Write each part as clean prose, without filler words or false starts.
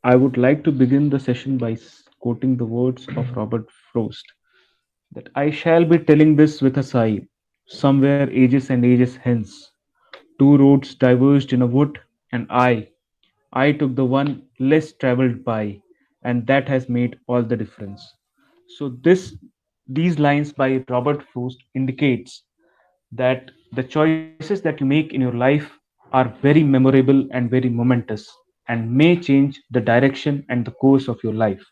I would like to begin the session by quoting the words of Robert Frost that I shall be telling this with a sigh. Somewhere ages and ages hence, two roads diverged in a wood, and I took the one less traveled by, and that has made all the difference. So these lines by Robert Frost indicates that the choices that you make in your life are very memorable and very momentous and may change the direction and the course of your life.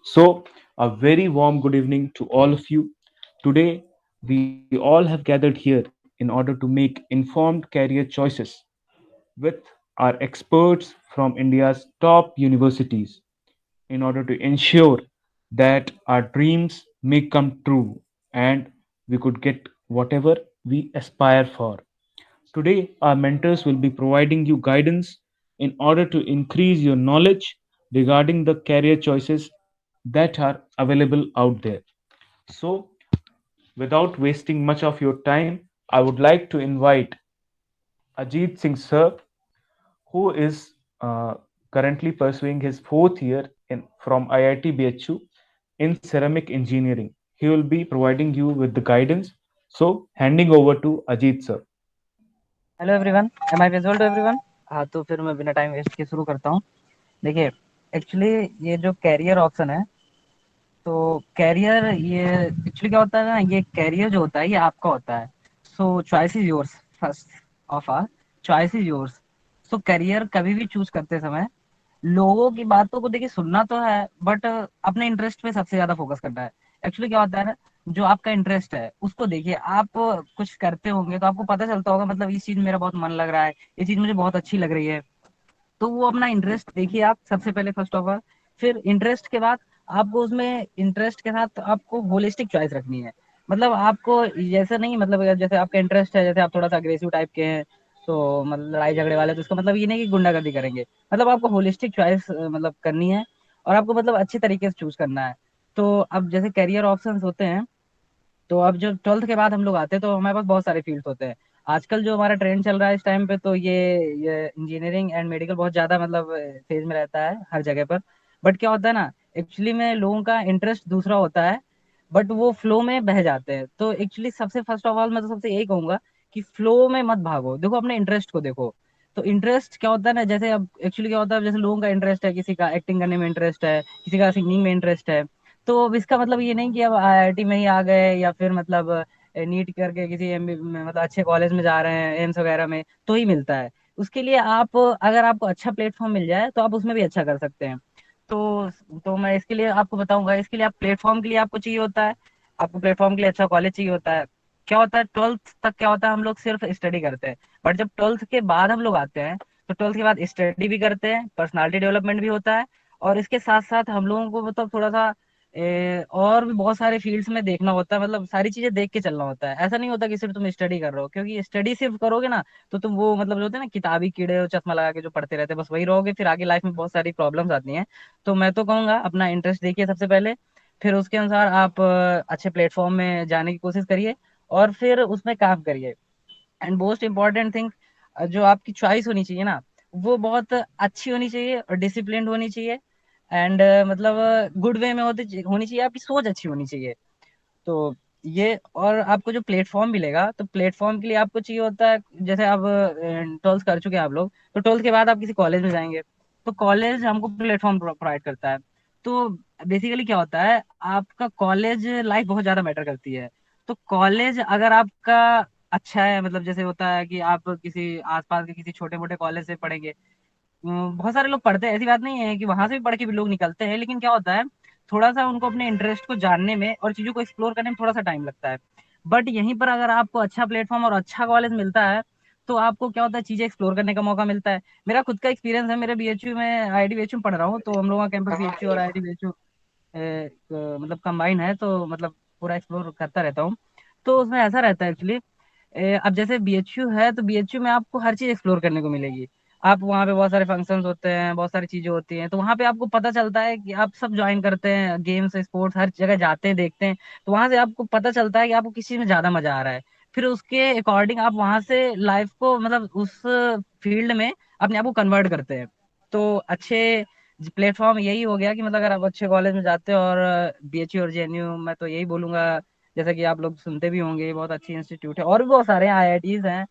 So, a very warm good evening to all of you. Today, we all have gathered here in order to make informed career choices with our experts from India's top universities in order to ensure that our dreams may come true and we could get whatever we aspire for. Today, our mentors will be providing you guidance in order to increase your knowledge regarding the career choices that are available out there. So, without wasting much of your time, I would like to invite Ajit Singh sir, who is currently pursuing his fourth year from IIT BHU in ceramic engineering. He will be providing you with the guidance. So, handing over to Ajit sir. Hello everyone, am I visual to everyone. हाँ, तो फिर मैं बिना time waste के शुरू करता हूँ। देखिए, एक्चुअली ये जो कैरियर ऑप्शन है, तो कैरियर ये एक्चुअली क्या होता है ना, ये कैरियर जो होता है ये आपका होता है। सो choice is yours. First of all, choice is yours. So career कभी भी चूज करते समय लोगों की बातों को देखिए सुनना तो है, बट अपने इंटरेस्ट पे सबसे ज्यादा फोकस करना है। एक्चुअली क्या होता है ना, जो आपका इंटरेस्ट है उसको देखिए। आप कुछ करते होंगे तो आपको पता चलता होगा, मतलब इस चीज में मेरा बहुत मन लग रहा है, ये चीज मुझे बहुत अच्छी लग रही है। तो वो अपना इंटरेस्ट देखिए आप सबसे पहले, फर्स्ट ऑफ ऑल। फिर इंटरेस्ट के बाद आपको उसमें इंटरेस्ट के साथ आपको होलिस्टिक चॉइस रखनी है। मतलब आपको जैसे नहीं, मतलब जैसे आपका इंटरेस्ट है, जैसे आप थोड़ा सा अग्रेसिव टाइप के हैं, तो मतलब लड़ाई झगड़े वाले, तो इसका मतलब ये नहीं कि गुंडागर्दी करेंगे। मतलब आपको होलिस्टिक चॉइस मतलब करनी है, और आपको मतलब अच्छे तरीके से चूज करना है। तो अब जैसे करियर ऑप्शंस होते हैं, तो अब जब 12th के बाद हम लोग आते हैं तो हमारे पास बहुत सारे फील्ड्स होते हैं। आजकल जो हमारा ट्रेंड चल रहा है इस टाइम पे, तो ये इंजीनियरिंग एंड मेडिकल बहुत ज्यादा मतलब फेज में रहता है हर जगह पर। बट क्या होता है ना, एक्चुअली में लोगों का इंटरेस्ट दूसरा होता है, बट वो फ्लो में बह जाते हैं। तो एक्चुअली सबसे फर्स्ट ऑफ ऑल मैं तो सबसे यही कहूंगा कि फ्लो में मत भागो, देखो अपने इंटरेस्ट को देखो। तो इंटरेस्ट क्या होता है ना, जैसे अब एक्चुअली क्या होता है, जैसे लोगों का इंटरेस्ट है, किसी का एक्टिंग करने में इंटरेस्ट है, किसी का सिंगिंग में इंटरेस्ट है। तो अब इसका मतलब ये नहीं कि अब आईआईटी में ही आ गए, या फिर मतलब नीट करके किसी मतलब अच्छे कॉलेज में जा रहे हैं, एम्स वगैरह में तो ही मिलता है। उसके लिए आप, अगर आपको अच्छा प्लेटफॉर्म मिल जाए तो आप उसमें भी अच्छा कर सकते हैं। तो मैं इसके लिए आपको बताऊंगा, इसके लिए आप प्लेटफॉर्म के लिए आपको चाहिए होता है, आपको प्लेटफॉर्म के लिए अच्छा कॉलेज चाहिए होता है। क्या होता है, 12th तक क्या होता है, हम लोग सिर्फ स्टडी करते हैं। बट जब 12th के बाद हम लोग आते हैं, तो 12th के बाद स्टडी भी करते हैं, पर्सनालिटी डेवलपमेंट भी होता है। और इसके साथ साथ हम लोगों को मतलब थोड़ा सा और भी बहुत सारे फील्ड्स में देखना होता है, मतलब सारी चीजें देख के चलना होता है। ऐसा नहीं होता कि सिर्फ तुम स्टडी कर रहे हो, क्योंकि स्टडी सिर्फ करोगे ना, तो तुम वो मतलब जो होते हैं ना किताबी कीड़े, और चश्मा लगा के जो पढ़ते रहते हैं, बस वही रहोगे, फिर आगे लाइफ में बहुत सारी प्रॉब्लम्स आती हैं। तो मैं तो कहूंगा अपना इंटरेस्ट देखिए सबसे पहले, फिर उसके अनुसार आप अच्छे प्लेटफॉर्म में जाने की कोशिश करिए, और फिर उसमें काम करिए। एंड मोस्ट इम्पॉर्टेंट थिंग, जो आपकी चॉइस होनी चाहिए ना, वो बहुत अच्छी होनी चाहिए और डिसिप्लिन्ड होनी चाहिए। एंड मतलब गुड वे में होनी चाहिए, आपकी सोच अच्छी होनी चाहिए। तो ये, और आपको जो प्लेटफॉर्म मिलेगा, तो प्लेटफॉर्म के लिए आपको चाहिए होता है, जैसे आप 12th कर चुके हैं आप लोग, तो 12th के बाद आप किसी कॉलेज में जाएंगे, तो कॉलेज हमको प्लेटफॉर्म प्रोवाइड करता है। तो बेसिकली क्या होता है, आपका कॉलेज लाइफ बहुत ज्यादा मैटर करती है। तो कॉलेज अगर आपका अच्छा है, मतलब जैसे होता है कि आप किसी आसपास के किसी छोटे मोटे कॉलेज से पढ़ेंगे। बहुत सारे लोग पढ़ते हैं, ऐसी बात नहीं है कि वहां से भी पढ़ के भी लोग निकलते हैं, लेकिन क्या होता है, थोड़ा सा उनको अपने इंटरेस्ट को जानने में और चीजों को एक्सप्लोर करने में थोड़ा सा टाइम लगता है। बट यहीं पर अगर आपको अच्छा प्लेटफॉर्म और अच्छा कॉलेज मिलता है, तो आपको क्या होता है, चीजें एक्सप्लोर करने का मौका मिलता है। मेरा खुद का एक्सपीरियंस है, मेरे बीएचयू में, आईआईटी बीएचयू में पढ़ रहा हूँ, तो हम लोगों का कैंपस बीएचयू और आईआईटी बीएचयू मतलब कंबाइन है, तो मतलब पूरा एक्सप्लोर करता रहता हूँ। तो उसमें ऐसा रहता है एक्चुअली, अब जैसे बीएचयू है, तो बीएचयू में आपको हर चीज एक्सप्लोर करने को मिलेगी। आप वहाँ पे बहुत सारे फंक्शंस होते हैं, बहुत सारी चीजें होती हैं, तो वहाँ पे आपको पता चलता है कि आप सब ज्वाइन करते हैं, गेम्स स्पोर्ट्स हर जगह जाते हैं, देखते हैं। तो वहां से आपको पता चलता है कि आपको किस चीज में ज्यादा मजा आ रहा है। फिर उसके अकॉर्डिंग आप वहां से लाइफ को मतलब उस फील्ड में अपने आप को कन्वर्ट करते हैं। तो अच्छे प्लेटफॉर्म यही हो गया कि मतलब अगर आप अच्छे कॉलेज में जाते हो और बीएचयू और जेएनयू, मैं तो यही बोलूंगा, जैसा कि आप लोग सुनते भी होंगे, बहुत अच्छी इंस्टीट्यूट है, और भी बहुत सारे आईआईटीज हैं।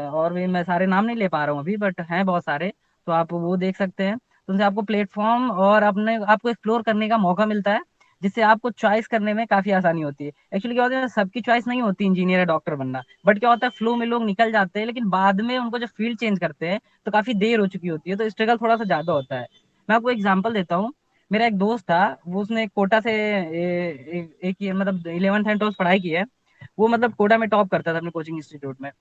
और भी मैं सारे नाम नहीं ले पा रहा हूँ अभी, बट हैं बहुत सारे। तो आप वो देख सकते हैं, तो उनसे आपको प्लेटफॉर्म और अपने आपको एक्सप्लोर करने का मौका मिलता है, जिससे आपको चॉइस करने में काफी आसानी होती है। एक्चुअली क्या होता है, सबकी चॉइस नहीं होती इंजीनियर या डॉक्टर बनना, बट क्या होता है, फ्लो में लोग निकल जाते हैं, लेकिन बाद में उनको जब फील्ड चेंज करते हैं तो काफी देर हो चुकी होती है, तो स्ट्रगल थोड़ा सा ज्यादा होता है। मैं आपको एग्जांपल देता हूँ। मेरा एक दोस्त था, वो उसने कोटा से एक ये मतलब 11th एंड 12th पढ़ाई की है। वो मतलब कोटा में टॉप करता था अपने कोचिंग इंस्टीट्यूट में।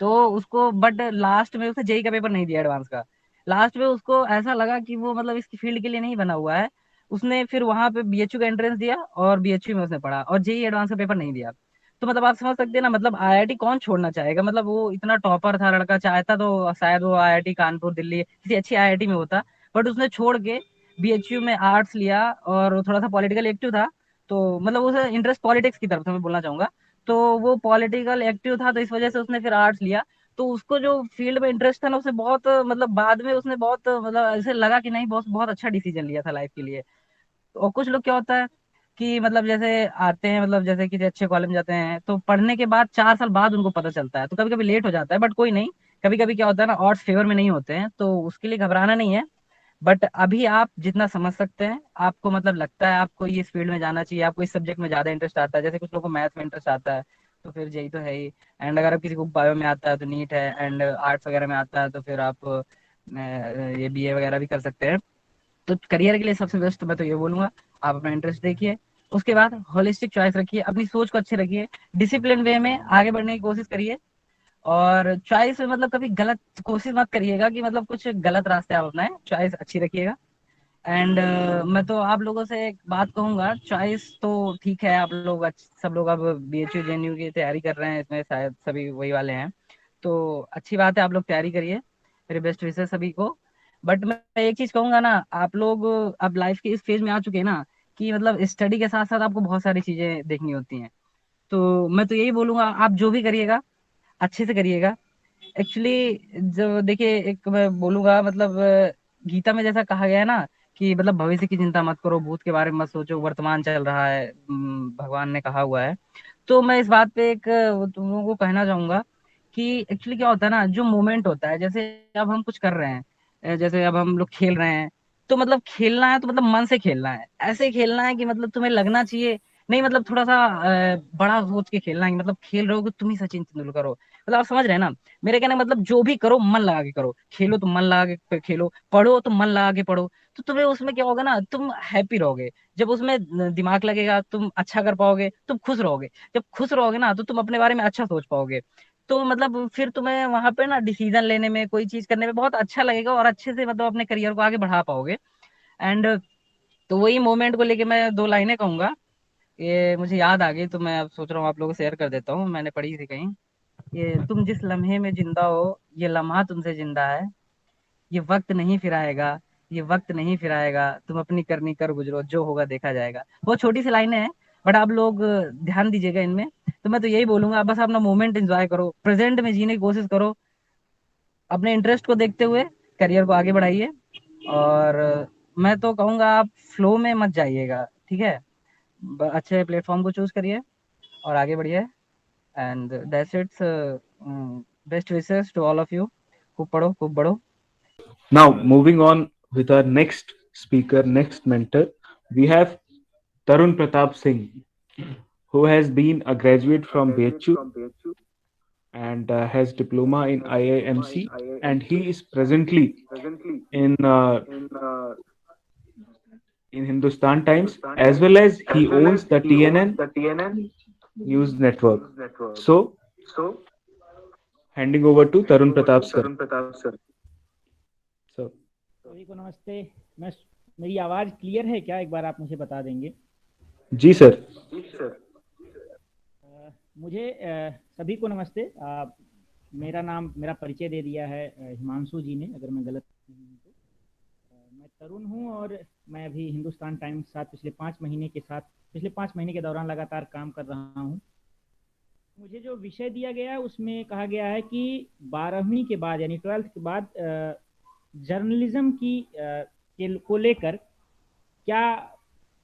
तो उसको बट लास्ट में उसने जेई का पेपर नहीं दिया एडवांस का। लास्ट में उसको ऐसा लगा कि वो मतलब इसकी फील्ड के लिए नहीं बना हुआ है। उसने फिर वहां पे बीएचयू का एंट्रेंस दिया और बीएचयू में उसने पढ़ा और जेई एडवांस का पेपर नहीं दिया। तो मतलब आप समझ सकते हैं ना, मतलब आईआईटी कौन छोड़ना चाहेगा, मतलब वो इतना टॉपर था लड़का, चाहता तो शायद वो आईआईटी कानपुर दिल्ली किसी अच्छी आईआईटी में होता, बट उसने छोड़ के बीएचयू में आर्ट्स लिया, और वो थोड़ा सा पॉलिटिकल एक्टिव था। तो मतलब उसे इंटरेस्ट पॉलिटिक्स की तरफ से मैं बोलना चाहूंगा। तो वो पॉलिटिकल एक्टिव था, तो इस वजह से उसने फिर आर्ट्स लिया। तो उसको जो फील्ड में इंटरेस्ट था ना, उसे बहुत मतलब बाद में उसने बहुत मतलब ऐसे लगा कि नहीं, बहुत बहुत अच्छा डिसीजन लिया था लाइफ के लिए। और कुछ लोग क्या होता है कि मतलब जैसे आते हैं, मतलब जैसे किसी अच्छे कॉलेज में जाते हैं, तो पढ़ने के बाद 4 साल बाद उनको पता चलता है, तो कभी कभी लेट हो जाता है, बट कोई नहीं। कभी कभी क्या होता है ना, ऑड्स फेवर में नहीं होते हैं, तो उसके लिए घबराना नहीं है। बट अभी आप जितना समझ सकते हैं, आपको मतलब लगता है आपको ये इस फील्ड में जाना चाहिए, आपको इस सब्जेक्ट में ज्यादा इंटरेस्ट आता है, जैसे कुछ लोगों को मैथ में इंटरेस्ट आता है, तो फिर जेई तो है ही। एंड अगर आप किसी को बायो में आता है तो नीट है, एंड आर्ट्स वगैरह में आता है तो फिर आप ये बीए वगैरह भी कर सकते हैं। तो करियर के लिए सबसे बेस्ट तो मैं तो ये बोलूंगा, आप अपना इंटरेस्ट देखिए। उसके बाद होलिस्टिक चॉइस रखिए, अपनी सोच को अच्छे रखिए, डिसिप्लिन वे में आगे बढ़ने की कोशिश करिए। और चॉइस में मतलब कभी गलत कोशिश मत करिएगा कि मतलब कुछ गलत रास्ते आप अपनाएं, चॉइस अच्छी रखिएगा। एंड मैं तो आप लोगों से एक बात कहूंगा, चॉइस तो ठीक है, आप लोग सब लोग अब बीएचयू जेएनयू की तैयारी कर रहे हैं, इसमें शायद सभी वही वाले हैं। तो अच्छी बात है, आप लोग तैयारी करिए, मेरे बेस्ट विशेष सभी को। बट मैं एक चीज कहूंगा ना, आप लोग अब लाइफ के इस फेज में आ चुके हैं ना, कि मतलब स्टडी के साथ साथ आपको बहुत सारी चीजें देखनी होती हैं। तो मैं तो यही बोलूंगा, आप जो भी करिएगा अच्छे से करिएगा। एक्चुअली जो देखिए, एक मैं बोलूंगा मतलब गीता में जैसा कहा गया है ना, कि मतलब भविष्य की चिंता मत करो, भूत के बारे में मत सोचो, वर्तमान चल रहा है, भगवान ने कहा हुआ है। तो मैं इस बात पे एक तुम लोगों को कहना चाहूंगा कि एक्चुअली क्या होता है ना, जो मोमेंट होता है, जैसे अब हम कुछ कर रहे हैं, जैसे अब हम लोग खेल रहे हैं, तो मतलब खेलना है तो मतलब मन से खेलना है, ऐसे खेलना है कि मतलब तुम्हें लगना चाहिए, नहीं मतलब थोड़ा सा बड़ा सोच के खेलना है, कि मतलब खेल रहे हो कि तुम ही सचिन तेंदुलकर हो। मतलब आप समझ रहे हैं ना, मेरे कहने का मतलब जो भी करो मन लगा के करो, खेलो तो मन लगा के खेलो, पढ़ो तो मन लगा के पढ़ो। तो तुम्हें उसमें क्या होगा ना, तुम हैप्पी रहोगे, जब उसमें दिमाग लगेगा तुम अच्छा कर पाओगे, तुम खुश रहोगे, जब खुश रहोगे ना तो तुम अपने बारे में अच्छा सोच पाओगे। तो मतलब फिर तुम्हें वहां पे ना डिसीजन लेने में, कोई चीज करने में बहुत अच्छा लगेगा, और अच्छे से मतलब अपने करियर को आगे बढ़ा पाओगे। एंड तो वही मोमेंट को लेके मैं 2 लाइनें कहूंगा, ये मुझे याद आ गई, तो मैं अब सोच रहा हूँ आप लोगों को शेयर कर देता हूँ, मैंने पढ़ी थी कहीं। ये तुम जिस लम्हे में जिंदा हो, ये लम्हा तुमसे जिंदा है, ये वक्त नहीं फिर आएगा, ये वक्त नहीं फिर आएगा, तुम अपनी करनी कर गुजरो, जो होगा देखा जाएगा। बहुत छोटी सी लाइनें हैं, बट आप लोग ध्यान दीजिएगा इनमें। तो मैं तो यही बोलूंगा, बस अपना मोमेंट एंजॉय करो, प्रेजेंट में जीने की कोशिश करो, अपने इंटरेस्ट को देखते हुए करियर को आगे बढ़ाइए। और मैं तो कहूंगा आप फ्लो में मत जाइएगा, ठीक है। अच्छे प्लेटफॉर्म को चूज करिए और आगे बढ़िए। And that's it's, best wishes to all of you. खूब पढ़ो, खूब बढ़ो। Now, moving on with our next speaker, next mentor, we have Tarun Pratap Singh, who has been a graduate from BHU and has diploma in IIMC, and he is presently in uh, in Hindustan Times, as well as he owns the TNN News Network. So, handing over to Tarun Pratap sir. So, सभी को नमस्ते। मैं मेरी आवाज़ clear है क्या, एक बार आप मुझे बता देंगे? जी सर। मुझे सभी को नमस्ते। मेरा परिचय दे दिया है हिमांशु जी ने, अगर मैं गलत नहीं हूँ तो। मैं तरुण हूँ और मैं अभी हिंदुस्तान टाइम्स के साथ पिछले 5 महीने के दौरान लगातार काम कर रहा हूँ। मुझे जो विषय दिया गया है उसमें कहा गया है कि 12वीं के बाद यानी 12th के बाद जर्नलिज्म की के को लेकर क्या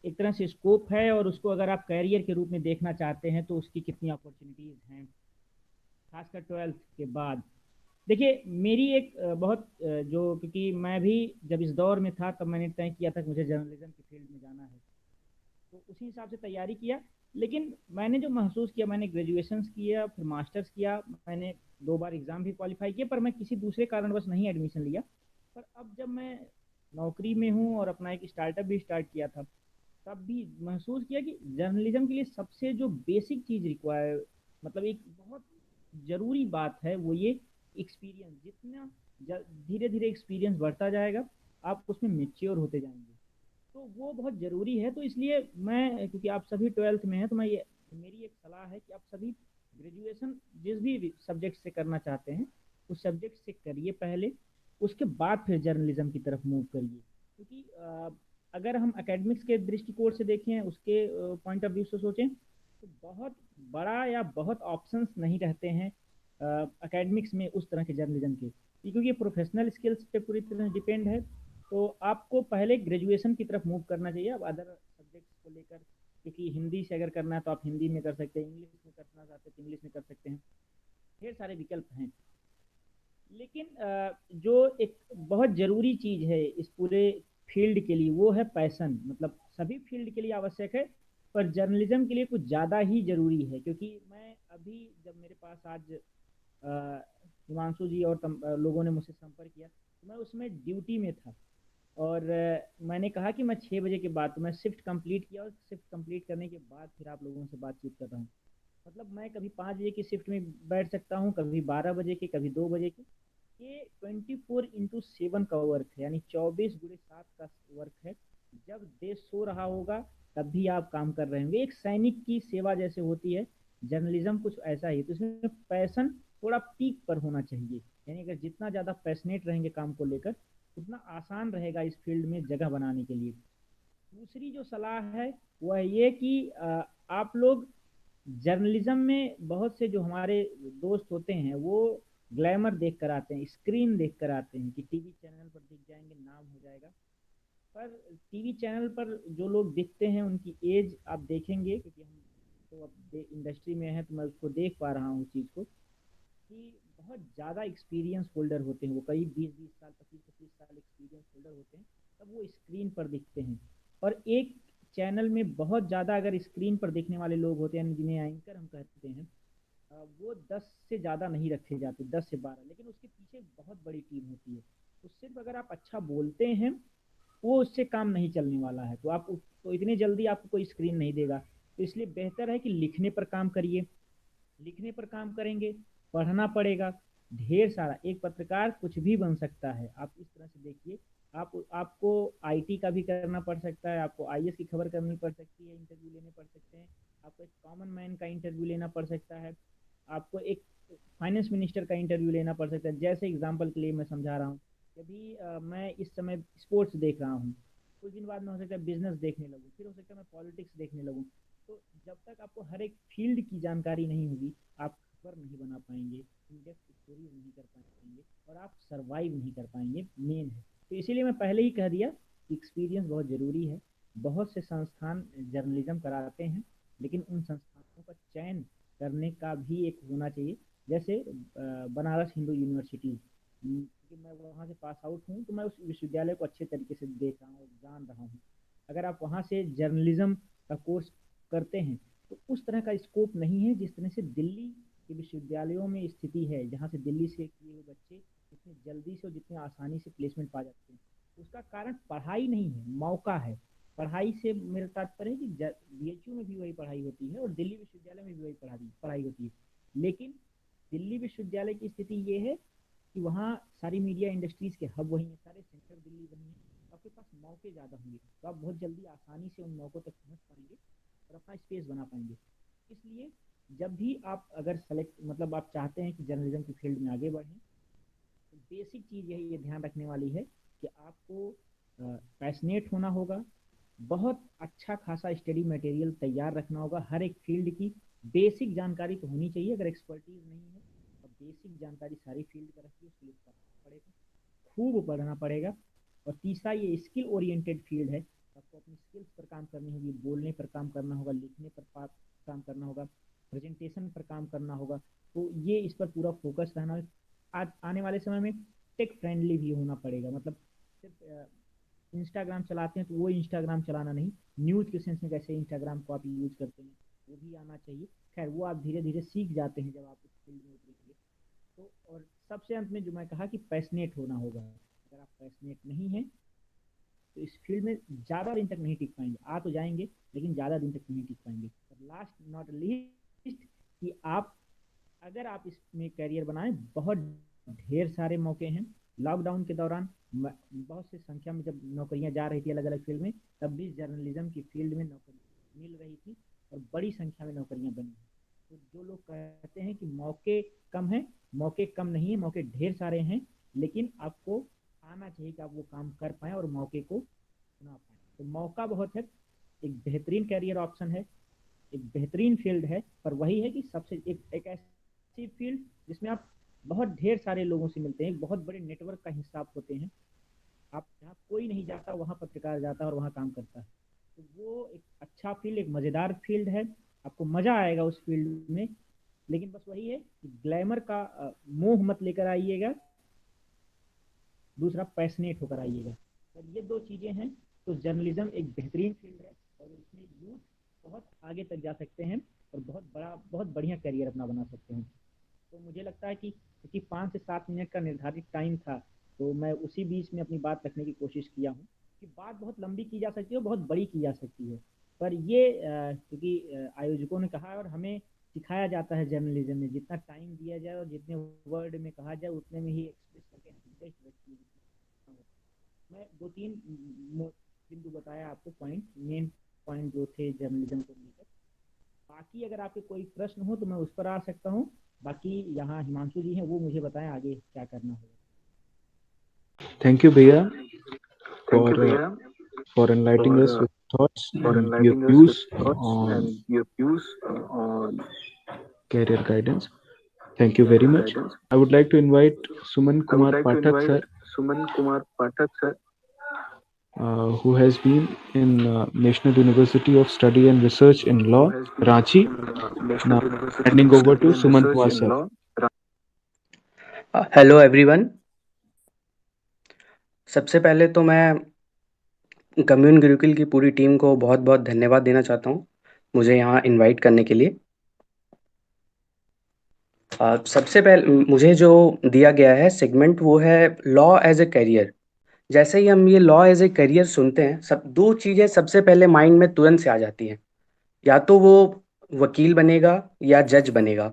एक तरह से स्कोप है, और उसको अगर आप कैरियर के रूप में देखना चाहते हैं तो उसकी कितनी अपॉर्चुनिटीज हैं, खासकर 12th के बाद। देखिए मेरी एक बहुत जो, क्योंकि मैं भी जब इस दौर में था तब मैंने तय किया था कि मुझे जर्नलिज्म की फील्ड में जाना है, तो उसी हिसाब से तैयारी किया। लेकिन मैंने जो महसूस किया, मैंने ग्रेजुएशन किया, फिर मास्टर्स किया, मैंने 2 बार एग्ज़ाम भी क्वालिफाई किया, पर मैं किसी दूसरे कारणवश नहीं एडमिशन लिया। पर अब जब मैं नौकरी में हूँ और अपना एक स्टार्टअप भी स्टार्ट किया था, तब भी महसूस किया कि जर्नलिज्म के लिए सबसे जो बेसिक चीज़ रिक्वायर, मतलब एक बहुत ज़रूरी बात है, वो ये एक्सपीरियंस। जितना धीरे धीरे एक्सपीरियंस बढ़ता जाएगा, आप उसमें मेच्योर होते जाएंगे, तो वो बहुत ज़रूरी है। तो इसलिए मैं, क्योंकि आप सभी 12th में हैं, तो मैं ये, मेरी एक सलाह है कि आप सभी ग्रेजुएशन जिस भी सब्जेक्ट से करना चाहते हैं उस सब्जेक्ट से करिए पहले, उसके बाद फिर जर्नलिज्म की तरफ मूव करिए। क्योंकि अगर हम एकेडमिक्स के दृष्टिकोण से देखें, उसके पॉइंट ऑफ व्यू से सोचें, तो बहुत बड़ा या बहुत ऑप्शंस नहीं रहते हैं एकेडमिक्स में उस तरह के जर्नलिज्म के, क्योंकि ये प्रोफेशनल स्किल्स पे पूरी तरह डिपेंड है। तो आपको पहले ग्रेजुएशन की तरफ मूव करना चाहिए। अब अदर सब्जेक्ट्स को लेकर, क्योंकि हिंदी से अगर करना है तो आप हिंदी में कर सकते हैं, इंग्लिश में करना चाहते हैं तो इंग्लिश में कर सकते हैं, ढेर सारे विकल्प हैं। लेकिन जो एक बहुत ज़रूरी चीज़ है इस पूरे फील्ड के लिए, वो है पैसन। मतलब सभी फील्ड के लिए आवश्यक है, पर जर्नलिज्म के लिए कुछ ज़्यादा ही ज़रूरी है। क्योंकि मैं अभी, जब मेरे पास आज हिमांशु जी और लोगों ने मुझसे संपर्क किया, तो मैं उसमें ड्यूटी में था, और मैंने कहा कि मैं 6 बजे के बाद, तो मैं शिफ्ट कंप्लीट किया, और शिफ्ट कंप्लीट करने के बाद फिर आप लोगों से बातचीत कर रहा हूँ। मतलब मैं कभी 5 बजे की शिफ्ट में बैठ सकता हूँ, कभी 12 बजे की, कभी 2 बजे की। ये 24x7 का वर्क है, यानी 24x7 का वर्क है। जब देश सो रहा होगा तब भी आप काम कर रहे होंगे, एक सैनिक की सेवा जैसे होती है। जर्नलिज्म कुछ ऐसा ही है, तो इसमें पैशन थोड़ा पीक पर होना चाहिए। यानी अगर जितना ज़्यादा पैशनेट रहेंगे काम को लेकर, उतना आसान रहेगा इस फील्ड में जगह बनाने के लिए। दूसरी जो सलाह है वह ये कि आप लोग जर्नलिज्म में, बहुत से जो हमारे दोस्त होते हैं वो ग्लैमर देख कर आते हैं, स्क्रीन देख कर आते हैं कि टीवी चैनल पर दिख जाएंगे, नाम हो जाएगा। पर टीवी चैनल पर जो लोग दिखते हैं उनकी एज आप देखेंगे, क्योंकि हम तो अब इंडस्ट्री में हैं तो मैं उसको देख पा रहा हूँ उस चीज़ को, कि बहुत ज़्यादा एक्सपीरियंस होल्डर होते हैं वो, कई 20-20 साल, 25-25 साल एक्सपीरियंस होल्डर होते हैं, तब वो स्क्रीन पर दिखते हैं। और एक चैनल में बहुत ज़्यादा अगर स्क्रीन पर देखने वाले लोग होते हैं, जिन्हें एंकर हम कहते हैं, वो 10 से ज़्यादा नहीं रखे जाते, 10 से 12, लेकिन उसके पीछे बहुत बड़ी टीम होती है। तो सिर्फ अगर आप अच्छा बोलते हैं, वो उससे काम नहीं चलने वाला है। तो आप, तो इतनी जल्दी आपको कोई स्क्रीन नहीं देगा। तो इसलिए बेहतर है कि लिखने पर काम करिए। लिखने पर काम करेंगे, पढ़ना पड़ेगा ढेर सारा। एक पत्रकार कुछ भी बन सकता है, आप इस तरह से देखिए। आपको आईटी का भी करना पड़ सकता है, आपको आईएएस की खबर करनी पड़ सकती है, इंटरव्यू लेने पड़ सकते हैं, आपको एक कॉमन मैन का इंटरव्यू लेना पड़ सकता है, आपको एक फाइनेंस मिनिस्टर का इंटरव्यू लेना पड़ सकता है। जैसे एग्जाम्पल के लिए मैं समझा रहा हूँ कि अभी मैं इस समय स्पोर्ट्स देख रहा हूँ, कुछ दिन बाद में हो सकता है बिजनेस देखने लगूँ, फिर हो सकता है मैं पॉलिटिक्स देखने लगूँ। तो जब तक आपको हर एक फील्ड की जानकारी नहीं होगी, आप खबर नहीं बना पाएंगे, इंडेक्स स्टोरीज नहीं कर पाएंगे, और आप सरवाइव नहीं कर पाएंगे, मेन है। तो इसीलिए मैं पहले ही कह दिया कि एक्सपीरियंस बहुत ज़रूरी है। बहुत से संस्थान जर्नलिज्म कराते हैं, लेकिन उन संस्थानों का चयन करने का भी एक होना चाहिए। जैसे बनारस हिंदू यूनिवर्सिटी, क्योंकि मैं वहाँ से पास आउट हूँ, तो मैं उस विश्वविद्यालय को अच्छे तरीके से देख रहा हूँ, जान रहा हूँ। अगर आप वहाँ से जर्नलिज्म का कोर्स करते हैं, तो उस तरह का स्कोप नहीं है जिस तरह से दिल्ली के विश्वविद्यालयों में स्थिति है, जहाँ से दिल्ली से किए हुए बच्चे इतनी जल्दी से और जितनी आसानी से प्लेसमेंट पा जाते हैं। उसका कारण पढ़ाई नहीं है, मौका है। पढ़ाई से मेरा तात्पर्य है कि बीएचयू में भी वही पढ़ाई होती है और दिल्ली विश्वविद्यालय में भी वही पढ़ाई होती है। लेकिन दिल्ली विश्वविद्यालय की स्थिति ये है कि वहाँ सारी मीडिया इंडस्ट्रीज के हब वही हैं, सारे सेंटर दिल्ली वही हैं, आपके पास मौके ज़्यादा होंगे, तो आप बहुत जल्दी आसानी से उन मौक़ों तक पहुँच पाएंगे और अपना स्पेस बना पाएंगे। इसलिए जब भी आप अगर सेलेक्ट, मतलब आप चाहते हैं कि जर्नलिज्म की फील्ड में आगे बढ़ें, तो बेसिक चीज़ यही ये ध्यान रखने वाली है कि आपको पैशनेट होना होगा, बहुत अच्छा खासा स्टडी मटेरियल तैयार रखना होगा, हर एक फील्ड की बेसिक जानकारी तो होनी चाहिए। अगर एक्सपर्टीज नहीं है तो बेसिक जानकारी सारी फील्ड का रखिए, उसके लिए पढ़ना पड़ेगा, खूब पढ़ना पड़ेगा। और तीसरा ये स्किल ओरिएंटेड फील्ड है, आपको अपनी स्किल्स पर काम करनी होगी, बोलने पर काम करना होगा, लिखने पर काम करना होगा, प्रेजेंटेशन पर काम करना होगा। तो ये इस पर पूरा फोकस रहना है। आज आने वाले समय में टेक फ्रेंडली भी होना पड़ेगा, मतलब सिर्फ इंस्टाग्राम चलाते हैं तो वो इंस्टाग्राम चलाना नहीं, न्यूज़ के सेंस में कैसे इंस्टाग्राम को आप यूज़ करते हैं वो भी आना चाहिए। खैर वो आप धीरे धीरे सीख जाते हैं जब आप उस फील्ड में उतरेंगे। तो और सबसे अंत में जो मैं कहा कि पैशनेट होना होगा, अगर आप पैशनेट नहीं हैं तो इस फील्ड में ज़्यादा दिन तक नहीं टिक पाएंगे। आ तो जाएंगे लेकिन ज़्यादा दिन तक नहीं टिक पाएंगे। और लास्ट नॉट लीस्ट कि आप अगर आप इसमें करियर बनाएं, बहुत ढेर सारे मौके हैं। लॉकडाउन के दौरान बहुत सी संख्या में जब नौकरियां जा रही थी अलग अलग फील्ड में, तब भी जर्नलिज्म की फील्ड में नौकरी मिल रही थी और बड़ी संख्या में नौकरियां बनी। तो जो लोग कहते हैं कि मौके कम हैं, मौके कम नहीं है, मौके ढेर सारे हैं, लेकिन आपको आना चाहिए कि आप वो काम कर पाएं और मौके को चुना पाएं। तो मौका बहुत है, एक बेहतरीन कैरियर ऑप्शन है, एक बेहतरीन फील्ड है, पर वही है कि सबसे एक ऐसी फील्ड जिसमें आप बहुत ढेर सारे लोगों से मिलते हैं, एक बहुत बड़े नेटवर्क का हिस्सा आप होते हैं। आप जहाँ कोई नहीं जाता वहाँ पत्रकार जाता है और वहाँ काम करता है। तो वो एक अच्छा फील्ड, एक मज़ेदार फील्ड है, आपको मज़ा आएगा उस फील्ड में। लेकिन बस वही है कि ग्लैमर का मोह मत लेकर आइएगा, दूसरा पैशनेट होकर आइएगा। और ये दो चीज़ें हैं तो जर्नलिज्म एक बेहतरीन फील्ड है और इसमें यूथ बहुत आगे तक जा सकते हैं और बहुत बढ़िया करियर अपना बना सकते हैं। तो मुझे लगता है कि क्योंकि 5 से 7 मिनट का निर्धारित टाइम था, तो मैं उसी बीच में अपनी बात रखने की कोशिश किया हूँ कि बात बहुत लंबी की जा सकती है और बहुत बड़ी की जा सकती है। पर ये क्योंकि आयोजकों ने कहा और हमें सिखाया जाता है जर्नलिज्म में, जितना टाइम दिया जाए और जितने वर्ड में कहा जाए उतने में ही एक्सप्रेस करके मैं 2-3 बिंदु बताया आपको, पॉइंट मेन पॉइंट जो थे जर्नलिज्म को लेकर। बाकी अगर आपके कोई प्रश्न हो तो मैं उस पर आ सकता हूँ। बाकी यहाँ हिमांशु जी हैं, वो मुझे बताएं आगे क्या करना होगा। Thank you, Bhaiya, Thank for you, Bhaiya, for enlightening us for with thoughts for and your enlightening us with views thoughts on and your views on career guidance. Thank you very career much. guidance. I would like to invite Suman I would Kumar like to Pathak invite sir, Suman Kumar Pathak sir, who has been in National University of Study and Research in who Law, has been Ranchi. in National Now, University handing of over Study to and Suman Research Kumar in sir. Law. Hello everyone. सबसे पहले तो मैं commune Gurukul की पूरी team को बहुत बहुत धन्यवाद देना चाहता हूँ मुझे यहाँ इनवाइट करने के लिए। सबसे पहले मुझे जो दिया गया है सेगमेंट वो है लॉ एज ए करियर। जैसे ही हम ये लॉ एज ए करियर सुनते हैं, सब दो चीज़ें सबसे पहले माइंड में तुरंत से आ जाती हैं, या तो वो वकील बनेगा या जज बनेगा।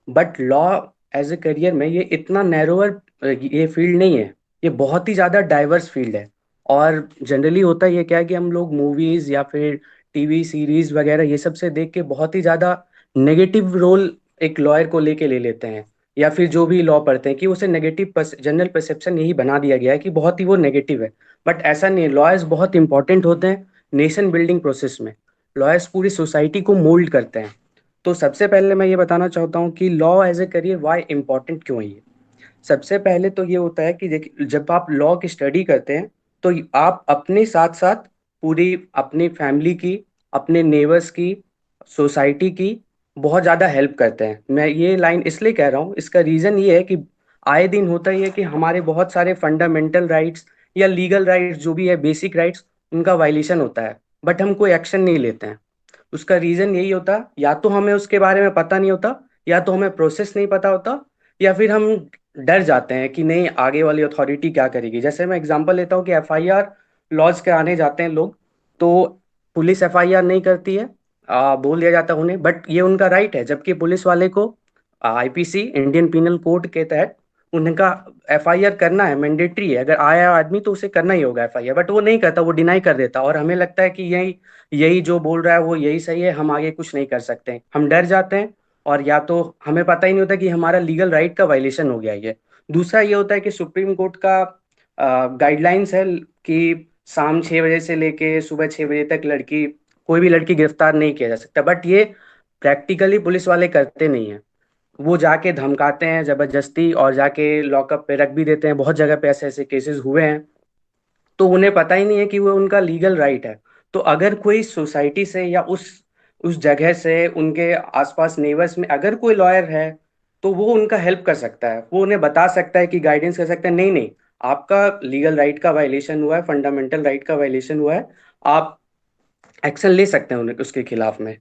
But law as a career में ये इतना नैरोअर ये फील्ड नहीं है, ये बहुत ही ज़्यादा डाइवर्स फील्ड है। और जनरली होता ये क्या है कि हम लोग मूवीज़ या फिर टीवी सीरीज वगैरह ये सब से देख के बहुत ही ज़्यादा नेगेटिव रोल एक लॉयर को लेके ले लेते हैं, या फिर जो भी लॉ पढ़ते हैं कि उसे नेगेटिव जनरल परसेप्शन यही बना दिया गया है कि बहुत ही वो नेगेटिव है। बट ऐसा नहीं है, लॉयर्स बहुत इंपॉर्टेंट होते हैं नेशन बिल्डिंग प्रोसेस में। लॉयर्स पूरी सोसाइटी को मोल्ड करते हैं। तो सबसे पहले मैं ये बताना चाहता हूँ कि law as a career why important क्यों है ये। सबसे पहले तो ये होता है कि देखिए, जब आप लॉ की स्टडी करते हैं तो आप अपने साथ साथ पूरी अपनी फैमिली की, अपने नेबर्स की, सोसाइटी की बहुत ज़्यादा हेल्प करते हैं। मैं ये लाइन इसलिए कह रहा हूँ, इसका रीज़न ये है कि आए दिन होता ही है कि हमारे बहुत सारे फंडामेंटल राइट्स या लीगल राइट्स जो भी है, बेसिक राइट्स, उनका वायलेशन होता है, बट हम कोई एक्शन नहीं लेते हैं। उसका रीज़न यही होता, या तो हमें उसके बारे में पता नहीं होता, या तो हमें प्रोसेस नहीं पता होता, या फिर हम डर जाते हैं कि नहीं आगे वाली अथॉरिटी क्या करेगी। जैसे मैं एग्जांपल लेता हूँ कि एफआईआर लॉज कराने जाते हैं लोग, तो पुलिस एफआईआर नहीं करती है, बोल दिया जाता है उन्हें, बट ये उनका राइट है। जबकि पुलिस वाले को आईपीसी इंडियन पिनल कोड के तहत उनका एफआईआर करना है, मैंडेटरी है। अगर आया आदमी तो उसे करना ही होगा एफआईआर, बट वो नहीं करता, वो डिनाई कर देता। और हमें लगता है कि यही यही जो बोल रहा है वो यही सही है, हम आगे कुछ नहीं कर सकते, हम डर जाते हैं। और या तो हमें पता ही नहीं होता कि हमारा लीगल राइट का वायलेशन हो गया ये। दूसरा ये होता है कि सुप्रीम कोर्ट का गाइडलाइंस है कि शाम 6 बजे से लेके सुबह 6 बजे तक कोई भी लड़की गिरफ्तार नहीं किया जा सकता। बट ये प्रैक्टिकली पुलिस वाले करते नहीं है, वो जाके धमकाते हैं जबरदस्ती और जाके लॉकअप पे रख भी देते हैं। बहुत जगह पे ऐसे ऐसे केसेस हुए हैं। तो उन्हें पता ही नहीं है कि वो उनका लीगल राइट है। तो अगर कोई सोसाइटी से या उस जगह से उनके आसपास नेबर्स में अगर कोई लॉयर है, तो वो उनका हेल्प कर सकता है, वो उन्हें बता सकता है कि गाइडेंस कर सकता है, नहीं नहीं आपका लीगल राइट का वायलेशन हुआ है, फंडामेंटल राइट का वायलेशन हुआ है, आप एक्शन ले सकते हैं उन्हें उसके खिलाफ में।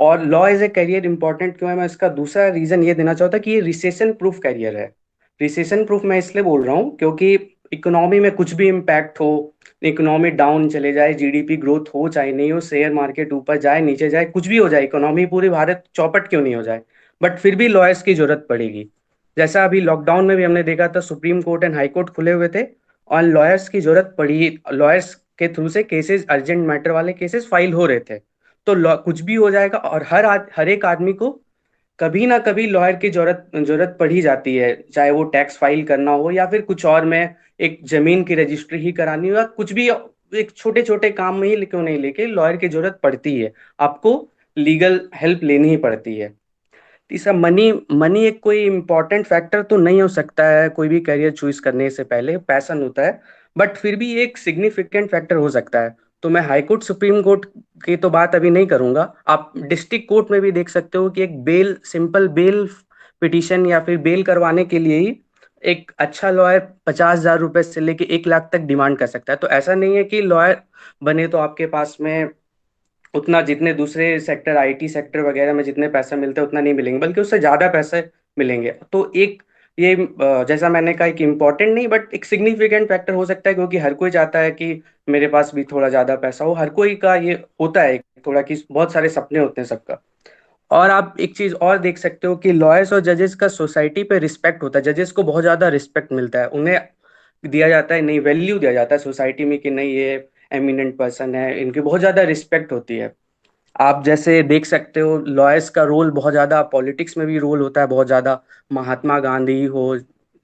और law as a career important क्यों है, मैं इसका दूसरा रीजन ये देना चाहता कि ये रिसेशन प्रूफ करियर है। रिसेशन प्रूफ मैं इसलिए बोल रहा हूँ क्योंकि इकोनॉमी में कुछ भी इम्पैक्ट हो, इकोनॉमी डाउन चले जाए, जीडीपी ग्रोथ हो चाहे नहीं हो, शेयर मार्केट ऊपर जाए नीचे जाए, कुछ भी हो जाए, इकोनॉमी पूरी भारत चौपट क्यों नहीं हो जाए, बट फिर भी लॉयर्स की जरूरत पड़ेगी। जैसा अभी लॉकडाउन में भी हमने देखा था, supreme court and high court खुले हुए थे और लॉयर्स की जरूरत पड़ी, लॉयर्स के थ्रू से केसेस, अर्जेंट मैटर वाले केसेस फाइल हो रहे थे। तो कुछ भी हो जाएगा और हर एक आदमी को कभी ना कभी लॉयर की जरूरत जरूरत पड़ ही जाती है, चाहे वो टैक्स फाइल करना हो या फिर कुछ और में एक जमीन की रजिस्ट्री ही करानी हो या कुछ भी, एक छोटे छोटे काम में ही क्यों नहीं लेके लॉयर की जरूरत पड़ती है, आपको लीगल हेल्प लेनी ही पड़ती है। तीसरा, मनी। मनी एक कोई इम्पोर्टेंट फैक्टर तो नहीं हो सकता है कोई भी करियर चूज करने से पहले, पैशन होता है, बट फिर भी एक सिग्निफिकेंट फैक्टर हो सकता है। तो मैं हाई कोर्ट सुप्रीम कोर्ट की तो बात अभी नहीं करूंगा, आप डिस्ट्रिक्ट कोर्ट में भी देख सकते हो कि एक बेल, सिंपल बेल पिटीशन या फिर बेल करवाने के लिए ही एक अच्छा लॉयर 50,000 रुपए से लेके 1 लाख तक डिमांड कर सकता है। तो ऐसा नहीं है कि लॉयर बने तो आपके पास में उतना, जितने दूसरे सेक्टर, आईटी सेक्टर वगैरह में जितने पैसे मिलते हैं उतना नहीं मिलेंगे, बल्कि उससे ज्यादा पैसे मिलेंगे। तो एक ये जैसा मैंने कहा कि इम्पोर्टेंट नहीं बट एक सिग्निफिकेंट फैक्टर हो सकता है, क्योंकि हर कोई चाहता है कि मेरे पास भी थोड़ा ज्यादा पैसा हो, हर कोई का ये होता है थोड़ा, कि बहुत सारे सपने होते हैं सबका। और आप एक चीज और देख सकते हो कि लॉयर्स और जजेस का सोसाइटी पे रिस्पेक्ट होता है, जजेस को बहुत ज्यादा रिस्पेक्ट मिलता है, उन्हें दिया जाता है, नहीं वैल्यू दिया जाता है सोसाइटी में कि नहीं ये एमिनेंट पर्सन है, इनकी बहुत ज्यादा रिस्पेक्ट होती है। आप जैसे देख सकते हो लॉयर्स का रोल बहुत ज्यादा पॉलिटिक्स में भी रोल होता है बहुत ज्यादा, महात्मा गांधी हो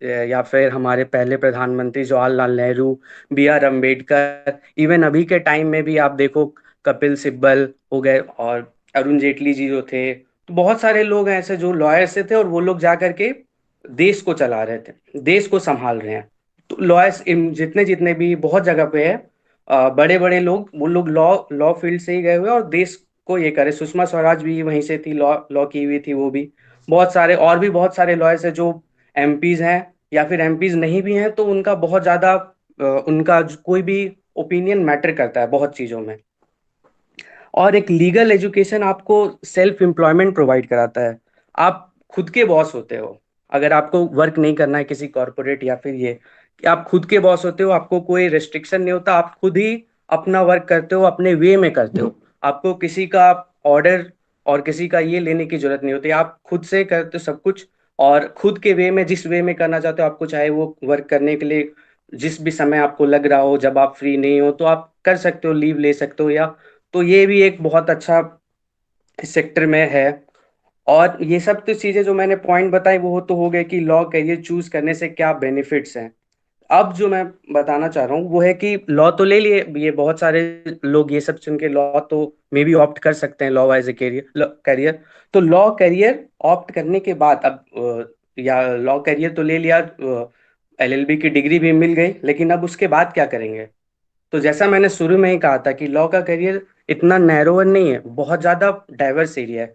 या फिर हमारे पहले प्रधानमंत्री Jawaharlal Nehru, B R Ambedkar, even अभी के टाइम में भी आप देखो कपिल सिब्बल हो गए और अरुण जेटली जी जो थे, तो बहुत सारे लोग हैं ऐसे जो लॉयर से थे और वो लोग जा करके देश को चला रहे थे, देश को संभाल रहे हैं। तो लॉयर्स जितने जितने भी बहुत जगह पे है, बड़े बड़े लोग, वो लोग लॉ लॉ फील्ड से ही गए हुए और देश को ये करे। सुषमा स्वराज भी वहीं से थी, लॉ लॉ की हुई थी वो भी। बहुत सारे और भी बहुत सारे लॉयर्स हैं जो एमपीज हैं या फिर एमपीज नहीं भी हैं, तो उनका बहुत ज्यादा उनका कोई भी ओपिनियन मैटर करता है बहुत चीजों में। और एक लीगल एजुकेशन आपको सेल्फ एम्प्लॉयमेंट प्रोवाइड कराता है, आप खुद के बॉस होते हो। अगर आपको वर्क नहीं करना है किसी कॉरपोरेट या फिर ये, कि आप खुद के बॉस होते हो, आपको कोई रेस्ट्रिक्शन नहीं होता, आप खुद ही अपना वर्क करते हो, अपने वे में करते हो, आपको किसी का ऑर्डर और किसी का ये लेने की जरूरत नहीं होती, आप खुद से करते हो सब कुछ। और खुद के वे में, जिस वे में करना चाहते हो आपको, चाहे वो वर्क करने के लिए जिस भी समय आपको लग रहा हो, जब आप फ्री नहीं हो तो आप कर सकते हो, लीव ले सकते हो या, तो ये भी एक बहुत अच्छा इस सेक्टर में है। और ये सब तो चीजें जो मैंने पॉइंट बताई वो तो हो गए कि लॉ करियर चूज करने से क्या बेनिफिट्स हैं। अब जो मैं बताना चाह रहा हूँ वो है कि लॉ तो ले लिए, ये बहुत सारे लोग ये सब सुन के लॉ तो मे बी ऑप्ट कर सकते हैं लॉ एज ए करियर। तो लॉ करियर ऑप्ट करने के बाद अब या लॉ करियर तो ले लिया, एलएलबी की डिग्री भी मिल गई, लेकिन अब उसके बाद क्या करेंगे। तो जैसा मैंने शुरू में ही कहा था कि लॉ का करियर इतना नैरोवर नहीं है, बहुत ज्यादा डाइवर्स एरिया है।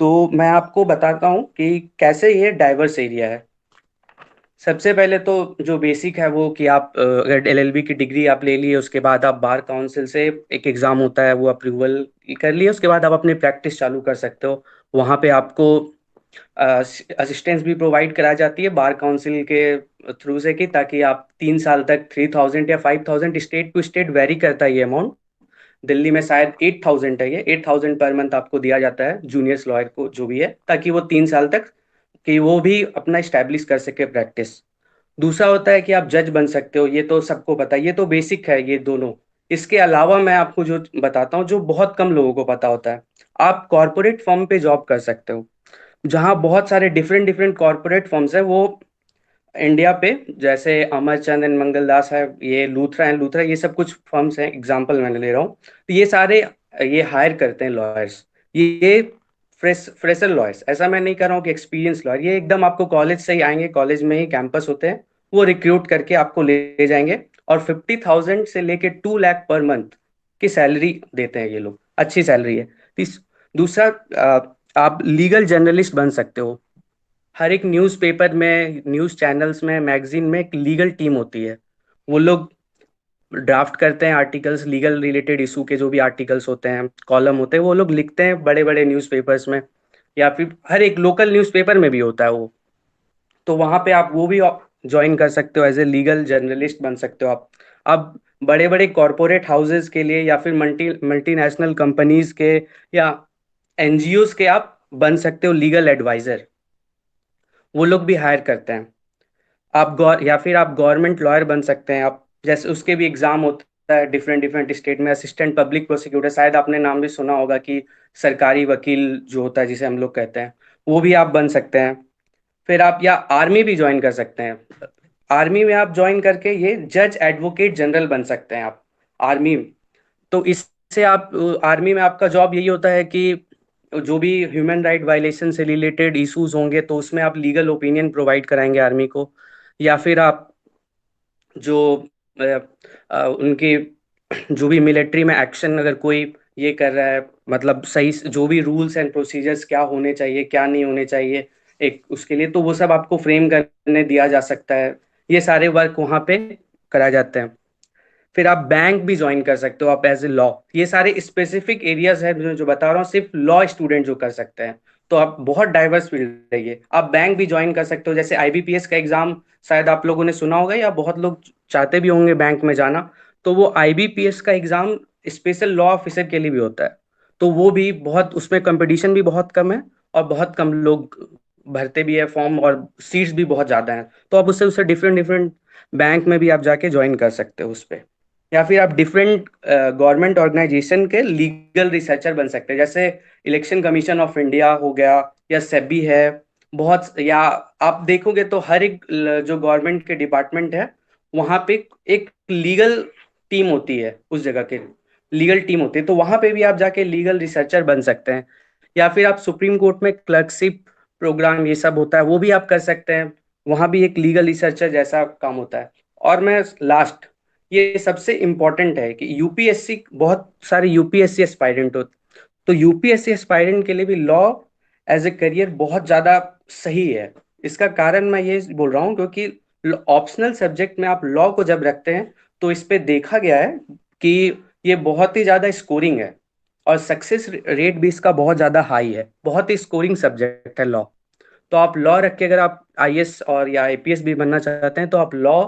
तो मैं आपको बताता हूँ कि कैसे ये डाइवर्स एरिया है। सबसे पहले तो जो बेसिक है वो कि आप अगर एलएलबी की डिग्री आप ले लिए, उसके बाद आप बार काउंसिल से एक एग्जाम होता है वो अप्रूवल कर लिए, उसके बाद आप अपनी प्रैक्टिस चालू कर सकते हो। वहाँ पे आपको असिस्टेंस भी प्रोवाइड कराई जाती है बार काउंसिल के थ्रू से, कि ताकि आप 3 साल तक 3,000 या 5,000, स्टेट टू स्टेट वेरी करता है ये अमाउंट। दिल्ली में शायद 8,000 है, ये 8,000 पर मंथ आपको दिया जाता है जूनियर्स लॉयर को जो भी है, ताकि वो 3 साल तक कि वो भी अपना स्टैब्लिश कर सके प्रैक्टिस। दूसरा होता है कि आप जज बन सकते हो, ये तो सबको पता है, ये तो बेसिक है ये दोनों। इसके अलावा मैं आपको जो बताता हूँ जो बहुत कम लोगों को पता होता है, आप कॉरपोरेट फर्म पे जॉब कर सकते हो, जहाँ बहुत सारे डिफरेंट डिफरेंट कॉरपोरेट फर्म्स हैं वो इंडिया पे, जैसे अमरचंद एंड मंगलदास है, ये लूथरा एंड लूथरा, ये सब कुछ फर्म्स हैं, एग्जांपल मैंने ले रहा हूँ। तो ये सारे ये हायर करते हैं लॉयर्स, ये फ्रेशर लॉयर्स, ऐसा मैं नहीं कर रहा हूँ कि एक्सपीरियंस लॉयर, ये एकदम आपको कॉलेज से ही आएंगे, कॉलेज में ही कैंपस होते हैं, वो रिक्रूट करके आपको ले जाएंगे और 50,000 से लेके 2 लाख पर मंथ की सैलरी देते हैं ये लोग, अच्छी सैलरी है। दूसरा, आप लीगल जर्नलिस्ट बन सकते हो। हर एक न्यूज़पेपर में, न्यूज़ चैनल्स में, मैगजीन में एक लीगल टीम होती है। वो लोग ड्राफ्ट करते हैं आर्टिकल्स, लीगल रिलेटेड इशू के जो भी आर्टिकल्स होते हैं, कॉलम होते हैं, वो लोग लिखते हैं बड़े बड़े न्यूज़पेपर्स में, या फिर हर एक लोकल न्यूज़पेपर में भी होता है वो। तो वहां पे आप वो भी ज्वाइन कर सकते हो, एज ए लीगल जर्नलिस्ट बन सकते हो आप। अब बड़े बड़े कॉरपोरेट हाउसेज के लिए, या फिर मल्टीनेशनल कंपनीज के, या एनजीओज के आप बन सकते हो लीगल एडवाइजर। वो लोग भी हायर करते हैं। या फिर आप गवर्नमेंट लॉयर बन सकते हैं आप, जैसे उसके भी एग्जाम होता है डिफरेंट डिफरेंट स्टेट में। असिस्टेंट पब्लिक प्रोसिक्यूटर, शायद आपने नाम भी सुना होगा कि सरकारी वकील जो होता है जिसे हम लोग कहते हैं, वो भी आप बन सकते हैं। फिर आप या आर्मी भी ज्वाइन कर सकते हैं। आर्मी में आप ज्वाइन करके ये जज एडवोकेट जनरल बन सकते हैं आप आर्मी। तो इससे आप आर्मी में आपका जॉब यही होता है कि जो भी ह्यूमन राइट वायलेशन से रिलेटेड इश्यूज होंगे तो उसमें आप लीगल ओपिनियन प्रोवाइड कराएंगे आर्मी को। या फिर आप जो उनके जो भी मिलिट्री में एक्शन अगर कोई ये कर रहा है, मतलब सही जो भी रूल्स एंड प्रोसीजर्स क्या होने चाहिए क्या नहीं होने चाहिए एक उसके लिए, तो वो सब आपको फ्रेम करने दिया जा सकता है। ये सारे वर्क वहाँ पे कराए जाते हैं। फिर आप बैंक भी ज्वाइन कर सकते हो आप एज ए लॉ। ये सारे स्पेसिफिक एरियाज है जो बता रहा हूँ, सिर्फ लॉ स्टूडेंट जो कर सकते हैं। तो आप बहुत डाइवर्स फील्ड है ये। आप बैंक भी ज्वाइन कर सकते हो, जैसे आईबीपीएस का एग्जाम शायद आप लोगों ने सुना होगा, या बहुत लोग चाहते भी होंगे बैंक में जाना। तो वो आईबीपीएस का एग्जाम स्पेशल लॉ ऑफिसर के लिए भी होता है। तो वो भी बहुत, उसमें कंपटीशन भी बहुत कम है, और बहुत कम लोग भरते भी है फॉर्म, और सीट्स भी बहुत ज्यादा हैं। तो आप उससे उससे डिफरेंट डिफरेंट बैंक में भी आप जाके ज्वाइन कर सकते हो उस पर। या फिर आप डिफरेंट गवर्नमेंट ऑर्गेनाइजेशन के लीगल रिसर्चर बन सकते हैं, जैसे इलेक्शन कमीशन ऑफ इंडिया हो गया, या सेबी है बहुत। या आप देखोगे तो हर एक जो गवर्नमेंट के डिपार्टमेंट है वहां पे एक लीगल टीम होती है, उस जगह के लीगल टीम होती है। तो वहां पे भी आप जाके लीगल रिसर्चर बन सकते हैं। या फिर आप सुप्रीम कोर्ट में क्लर्कशिप प्रोग्राम ये सब होता है, वो भी आप कर सकते हैं। वहां भी एक लीगल रिसर्चर जैसा काम होता है। और मैं लास्ट, ये सबसे इम्पोर्टेंट है कि यूपीएससी, बहुत सारे यूपीएससी एस्पायरेंट होते, तो यूपीएससी एस्पायरेंट के लिए भी लॉ एज ए करियर बहुत ज्यादा सही है। इसका कारण मैं ये बोल रहा हूँ क्योंकि ऑप्शनल सब्जेक्ट में आप लॉ को जब रखते हैं तो इस पे देखा गया है कि ये बहुत ही ज्यादा स्कोरिंग है, और सक्सेस रेट भी इसका बहुत ज्यादा हाई है। बहुत ही स्कोरिंग सब्जेक्ट है लॉ। तो आप लॉ रख के अगर आप आईएएस और या आईपीएस भी बनना चाहते हैं तो आप लॉ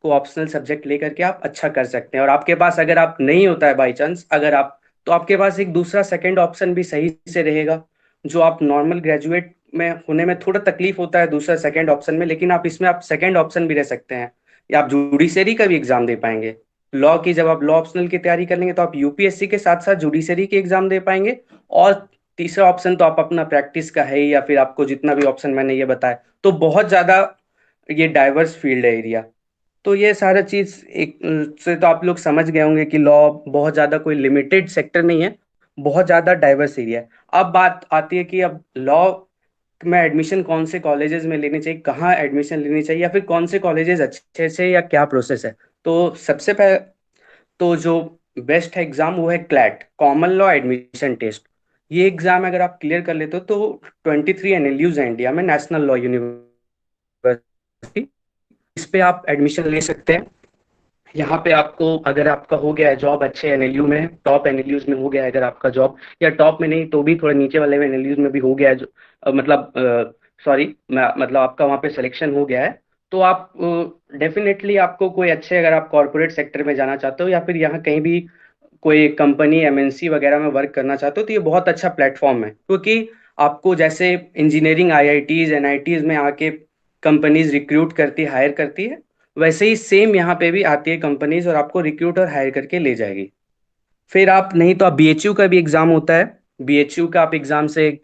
को ऑप्शनल सब्जेक्ट लेकर के आप अच्छा कर सकते हैं। और आपके पास अगर आप नहीं होता है बाई चांस, अगर आप, तो आपके पास एक दूसरा सेकंड ऑप्शन भी सही से रहेगा। जो आप नॉर्मल ग्रेजुएट में होने में थोड़ा तकलीफ होता है दूसरा सेकंड ऑप्शन में, लेकिन आप इसमें आप सेकंड ऑप्शन भी रह सकते हैं, या आप जुडिशरी का भी एग्जाम दे पाएंगे। लॉ की जब आप लॉ ऑप्शनल की तैयारी कर लेंगे तो आप यूपीएससी के साथ साथ जुडिशरी के एग्जाम दे पाएंगे। और तीसरा ऑप्शन तो आप अपना प्रैक्टिस का है, या फिर आपको जितना भी ऑप्शन मैंने ये बताया, तो बहुत ज्यादा ये डाइवर्स फील्ड है एरिया। तो ये सारा चीज एक से तो आप लोग समझ गए होंगे कि लॉ बहुत ज्यादा कोई लिमिटेड सेक्टर नहीं है, बहुत ज्यादा डाइवर्स एरिया है। अब बात आती है कि अब लॉ में एडमिशन कौन से कॉलेजेस में लेनी चाहिए, कहाँ एडमिशन लेनी चाहिए, या फिर कौन से कॉलेजेस अच्छे से, या क्या प्रोसेस है। तो सबसे पहले तो जो बेस्ट है एग्जाम वो है CLAT, common law admission test. ये एग्जाम अगर आप क्लियर कर लेते हो तो 23 एनएलयूज है इंडिया में, नेशनल लॉ यूनिवर्सिटी। इस पे आप एडमिशन ले सकते हैं। यहाँ पे आपको, अगर आपका हो गया है जॉब अच्छे एनएलयू में, टॉप एनएलयूज में हो गया है अगर आपका जॉब, या टॉप में नहीं तो भी थोड़ा नीचे वाले एनएलयूज में भी हो गया है जो मतलब सॉरी, मतलब आपका वहाँ पे सिलेक्शन हो गया है, तो आप डेफिनेटली आपको कोई अच्छे, अगर आप कॉर्पोरेट सेक्टर में जाना चाहते हो, या फिर यहाँ कहीं भी कोई कंपनी एमएनसी वगैरह में वर्क करना चाहते हो, तो ये बहुत अच्छा प्लेटफॉर्म है। क्योंकि आपको जैसे इंजीनियरिंग आईआईटीज एनआईटीज में आके कंपनीज रिक्रूट करती, हायर करती है, वैसे ही सेम यहाँ पे भी आती है कंपनीज और आपको रिक्रूट और हायर करके ले जाएगी। फिर आप नहीं तो आप बीएचयू का भी एग्जाम होता है। बीएचयू का आप एग्जाम से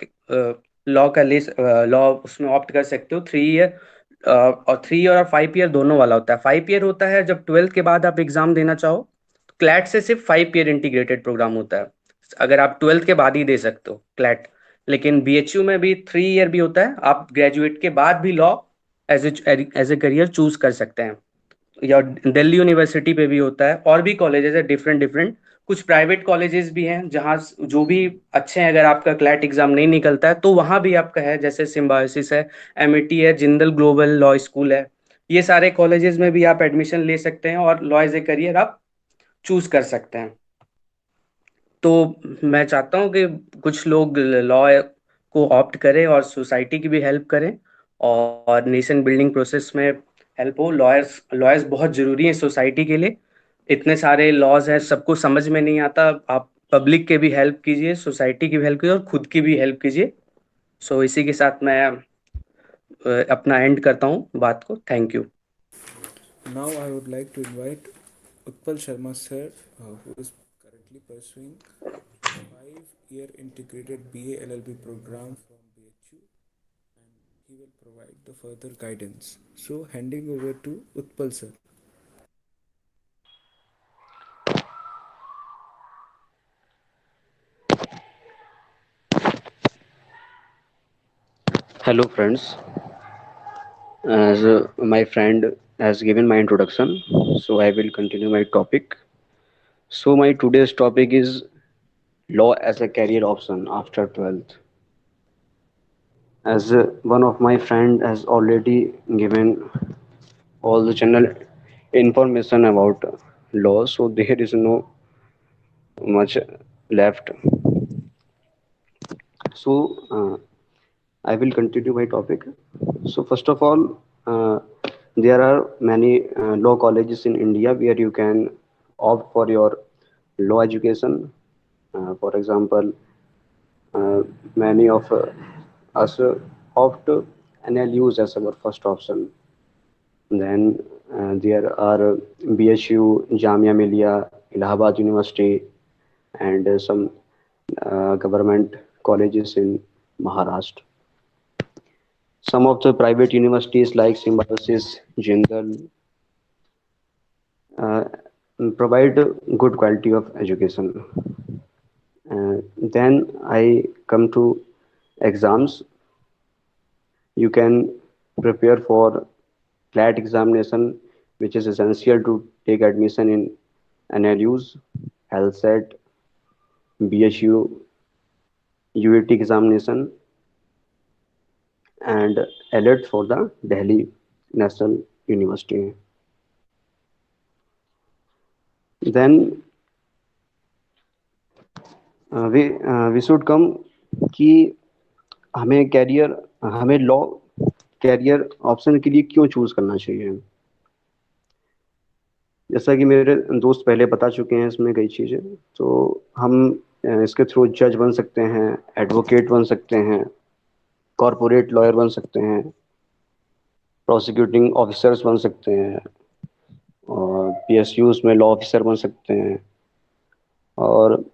लॉ का ले, लॉ उसमें ऑप्ट कर सकते हो। 3 ईयर और 3 ईयर और 5 ईयर दोनों वाला होता है। 5 ईयर होता है जब 12th के बाद आप एग्जाम देना चाहो। क्लैट से सिर्फ 5 ईयर इंटीग्रेटेड प्रोग्राम होता है, अगर आप 12th के बाद ही दे सकते हो क्लैट। लेकिन बीएचयू में भी 3 ईयर भी होता है, आप ग्रेजुएट के बाद भी law as a career choose कर सकते हैं। या दिल्ली यूनिवर्सिटी पे भी होता है, और भी कॉलेजेस है डिफरेंट डिफरेंट। कुछ प्राइवेट कॉलेजेस भी हैं जहाँ जो भी अच्छे हैं, अगर आपका क्लैट एग्जाम नहीं निकलता है तो वहाँ भी आपका है, जैसे सिम्बायोसिस है, एमिटी है, जिंदल ग्लोबल लॉ स्कूल है। ये सारे कॉलेजेस में भी आप एडमिशन ले सकते हैं और लॉ एज ए करियर आप चूज कर सकते हैं। तो मैं चाहता हूँ कि कुछ लोग लॉ को ऑप्ट करें और सोसाइटी की भी हेल्प करें, और नेशन बिल्डिंग प्रोसेस में हेल्प हो। लॉयर्स लॉयर्स बहुत जरूरी है सोसाइटी के लिए। इतने सारे लॉज हैं, सबको समझ में नहीं आता। आप पब्लिक के भी हेल्प कीजिए, सोसाइटी की भी हेल्प कीजिए, और खुद की भी हेल्प कीजिए। सो इसी के साथ मैं अपना एंड करता हूँ बात को। Thank you. Now I would like to invite Utpal Sharma sir, who is currently pursuing 5-year integrated BA LLB program from BHU, and he will provide the further guidance. So handing over to Utpal sir. Hello friends, as my friend has given my introduction, so I will continue my topic. So my today's topic is law as a career option after 12th. As one of my friend has already given all the general information about law, so there is no much left. So I will continue my topic. So first of all, there are many law colleges in India where you can opt for your law education. For example, uh, many of us opt NLUs as our first option. Then there are BHU, Jamia Millia, Allahabad University, and some government colleges in Maharashtra. Some of the private universities like Symbiosis, Jindal uh, provide good quality of education. Then I come to exams. You can prepare for CLAT examination, which is essential to take admission in NLUs, LSAT, BHU, UAT examination, and alert for the Delhi National University. Then we should come कि हमें law career option के लिए क्यों choose करना चाहिए। जैसा कि मेरे दोस्त पहले बता चुके हैं इसमें कई चीज़ें, तो हम इसके थ्रू जज बन सकते हैं, एडवोकेट बन सकते हैं, कॉरपोरेट लॉयर बन सकते हैं, प्रोसिक्यूटिंग ऑफिसर्स बन सकते हैं, और PSUs में लॉ ऑफिसर बन सकते हैं, और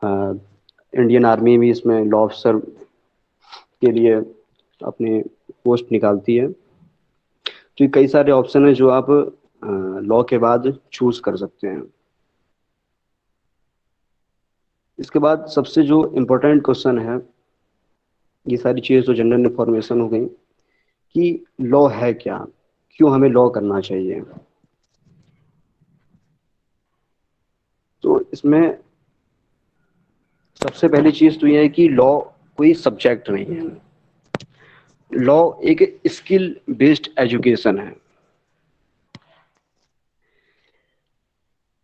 इंडियन आर्मी भी इसमें लॉ ऑफिसर के लिए अपने पोस्ट निकालती है। तो ये कई सारे ऑप्शन हैं जो आप लॉ के बाद चूज कर सकते हैं। इसके बाद सबसे जो इम्पोर्टेंट क्वेश्चन है, ये सारी चीज़ें तो जनरल इन्फॉर्मेशन हो गई कि लॉ है क्या, क्यों हमें लॉ करना चाहिए। तो इसमें सबसे पहली चीज़ तो ये है कि लॉ कोई सब्जेक्ट नहीं है। लॉ एक स्किल बेस्ड एजुकेशन है।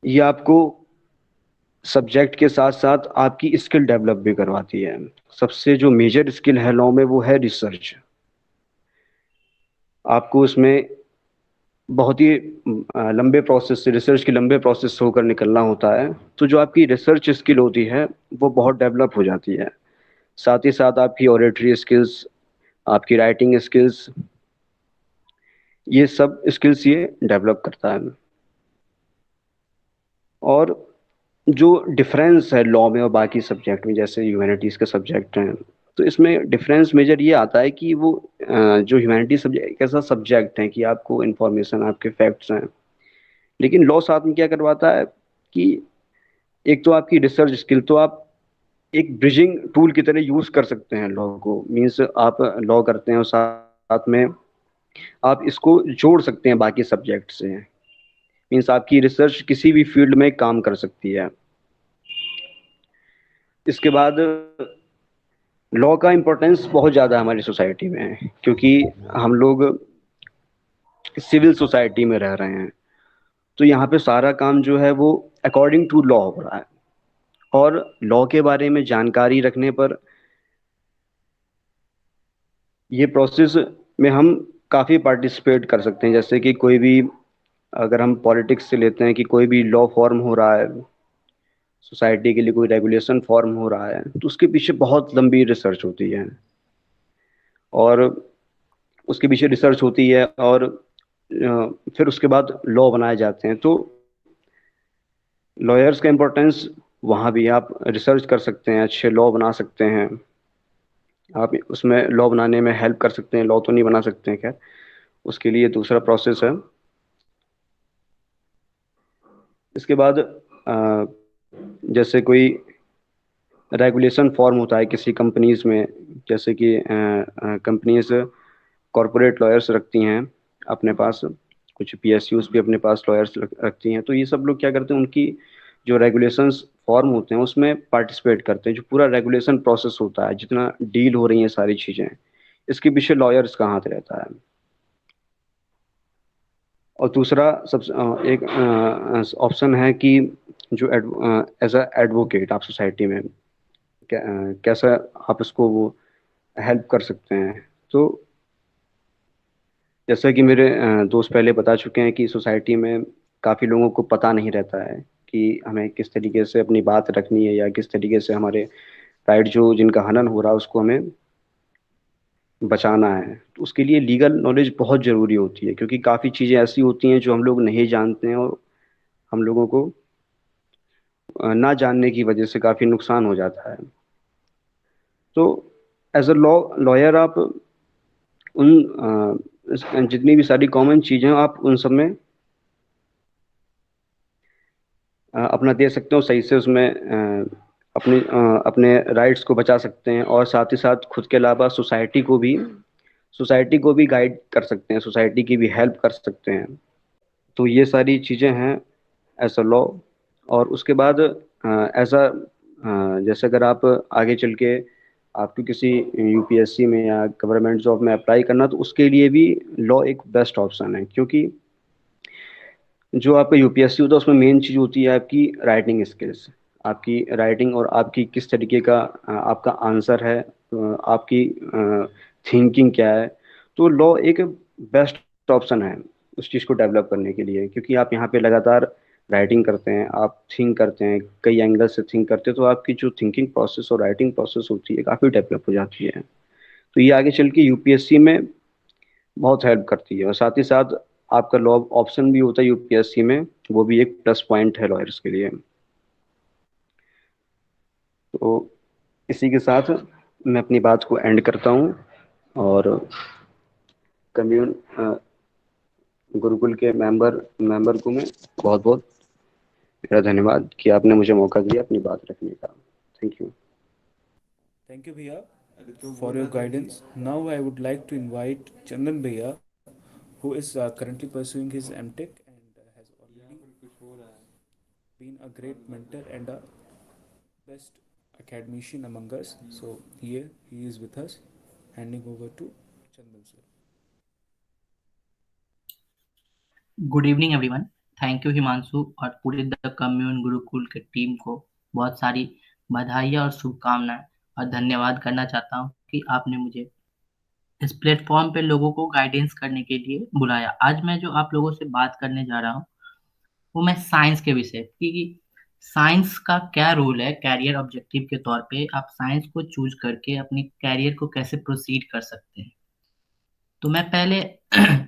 ये आपको सब्जेक्ट के साथ साथ आपकी स्किल डेवलप भी करवाती है। सबसे जो मेजर स्किल है लॉ में वो है रिसर्च। आपको उसमें बहुत ही लंबे प्रोसेस से, रिसर्च के लंबे प्रोसेस से होकर निकलना होता है। तो जो आपकी रिसर्च स्किल होती है वो बहुत डेवलप हो जाती है। साथ ही साथ आपकी ऑरेटरी स्किल्स, आपकी राइटिंग स्किल्स, ये सब स्किल्स ये डेवलप करता है। और जो डिफरेंस है लॉ में और बाकी सब्जेक्ट में, जैसे ह्यूमैनिटीज़ के सब्जेक्ट हैं, तो इसमें डिफरेंस मेजर ये आता है कि वो जो ह्यूमैनिटी सब्जेक्ट एक ऐसा सब्जेक्ट है कि आपको इन्फॉर्मेशन, आपके फैक्ट्स हैं, लेकिन लॉ साथ में क्या करवाता है कि एक तो आपकी रिसर्च स्किल, तो आप एक ब्रिजिंग टूल की तरह यूज कर सकते हैं लॉ को। मीन्स आप लॉ करते हैं और साथ में आप इसको जोड़ सकते हैं बाकी सब्जेक्ट से। मीन्स आपकी रिसर्च किसी भी फील्ड में काम कर सकती है। इसके बाद लॉ का इम्पोर्टेंस बहुत ज़्यादा है हमारी सोसाइटी में, क्योंकि हम लोग सिविल सोसाइटी में रह रहे हैं। तो यहाँ पे सारा काम जो है वो अकॉर्डिंग टू लॉ हो रहा है, और लॉ के बारे में जानकारी रखने पर ये प्रोसेस में हम काफ़ी पार्टिसिपेट कर सकते हैं। जैसे कि कोई भी, अगर हम पॉलिटिक्स से लेते हैं कि कोई भी लॉ फॉर्म हो रहा है, सोसाइटी के लिए कोई रेगुलेशन फॉर्म हो रहा है, तो उसके पीछे बहुत लंबी रिसर्च होती है, और उसके पीछे रिसर्च होती है, और फिर उसके बाद लॉ बनाए जाते हैं। तो लॉयर्स का इम्पोर्टेंस वहाँ भी, आप रिसर्च कर सकते हैं, अच्छे लॉ बना सकते हैं, आप उसमें लॉ बनाने में हेल्प कर सकते हैं। लॉ तो नहीं बना सकते हैं, खैर उसके लिए दूसरा प्रोसेस है। इसके बाद जैसे कोई रेगुलेशन फॉर्म होता है किसी कंपनीज में, जैसे कि कंपनीज कॉरपोरेट लॉयर्स रखती हैं अपने पास, कुछ पीएसयूज भी अपने पास लॉयर्स रखती हैं। तो ये सब लोग क्या करते हैं, उनकी जो रेगुलेशंस फॉर्म होते हैं उसमें पार्टिसिपेट करते हैं। जो पूरा रेगुलेशन प्रोसेस होता है, जितना डील हो रही हैं सारी चीज़ें, इसके पीछे लॉयर्स का हाथ रहता है। और दूसरा सब एक ऑप्शन है कि जो एज अ एडवोकेट आप सोसाइटी में कैसा आप इसको वो हेल्प कर सकते हैं। तो जैसा कि मेरे दोस्त पहले बता चुके हैं कि सोसाइटी में काफ़ी लोगों को पता नहीं रहता है कि हमें किस तरीके से अपनी बात रखनी है, या किस तरीके से हमारे राइट जो जिनका हनन हो रहा है उसको हमें बचाना है। तो उसके लिए लीगल नॉलेज बहुत ज़रूरी होती है, क्योंकि काफ़ी चीज़ें ऐसी होती हैं जो हम लोग नहीं जानते हैं, और हम लोगों को ना जानने की वजह से काफ़ी नुकसान हो जाता है। तो एज अ लॉयर आप जितनी भी सारी कॉमन चीज़ें आप उन सब में अपना दे सकते हो, सही से उसमें अपने राइट्स को बचा सकते हैं, और साथ ही साथ खुद के अलावा सोसाइटी को भी गाइड कर सकते हैं, सोसाइटी की भी हेल्प कर सकते हैं। तो ये सारी चीज़ें हैं एज अ लॉ। और उसके बाद एज अ जैसे अगर आप आगे चल के आपको किसी यूपीएससी में या गवर्नमेंट जॉब में अप्लाई करना, तो उसके लिए भी लॉ एक बेस्ट ऑप्शन है। क्योंकि जो आपका यूपीएससी होता है उसमें मेन चीज़ होती है आपकी राइटिंग स्किल्स, आपकी राइटिंग, और आपकी किस तरीके का आपका आंसर है, आपकी थिंकिंग क्या है। तो लॉ एक बेस्ट ऑप्शन है उस चीज़ को डेवलप करने के लिए, क्योंकि आप यहाँ पे लगातार राइटिंग करते हैं, आप थिंक करते हैं, कई एंगल से थिंक करते हैं, तो आपकी जो थिंकिंग प्रोसेस और राइटिंग प्रोसेस होती है काफ़ी डेवलप हो जाती है। तो ये आगे चल के यूपीएससी में बहुत हेल्प करती है, और साथ ही साथ आपका लॉ ऑप्शन भी होता है यूपीएससी में, वो भी एक प्लस पॉइंट है लॉयर्स के लिए। तो इसी के साथ मैं अपनी बात को एंड करता हूँ, और कम्यून गुरुकुल के मेंबर को मैं बहुत बहुत मेरा धन्यवाद कि आपने मुझे मौका दिया अपनी बात रखने का। Thank you. Thank you, Bhaiya, for your guidance. Now I would like to invite Chandan Bhaiya, who is currently pursuing his MTech and has already been a great mentor and a best academician among us. So here he is with us. Handing over to Chandan sir. Good evening everyone. Thank you Himanshu और पूरे the commune Gurukul के team को बहुत सारी बधाइयाँ और शुभकामनाएं, और धन्यवाद करना चाहता हूँ कि आपने मुझे इस प्लेटफॉर्म पे लोगों को गाइडेंस करने के लिए बुलाया। आज मैं जो आप लोगों से बात करने जा रहा हूँ वो मैं साइंस के विषय, क्योंकि साइंस का क्या रोल है कैरियर ऑब्जेक्टिव के तौर पे, आप साइंस को चूज करके अपने कैरियर को कैसे प्रोसीड कर सकते हैं। तो मैं पहले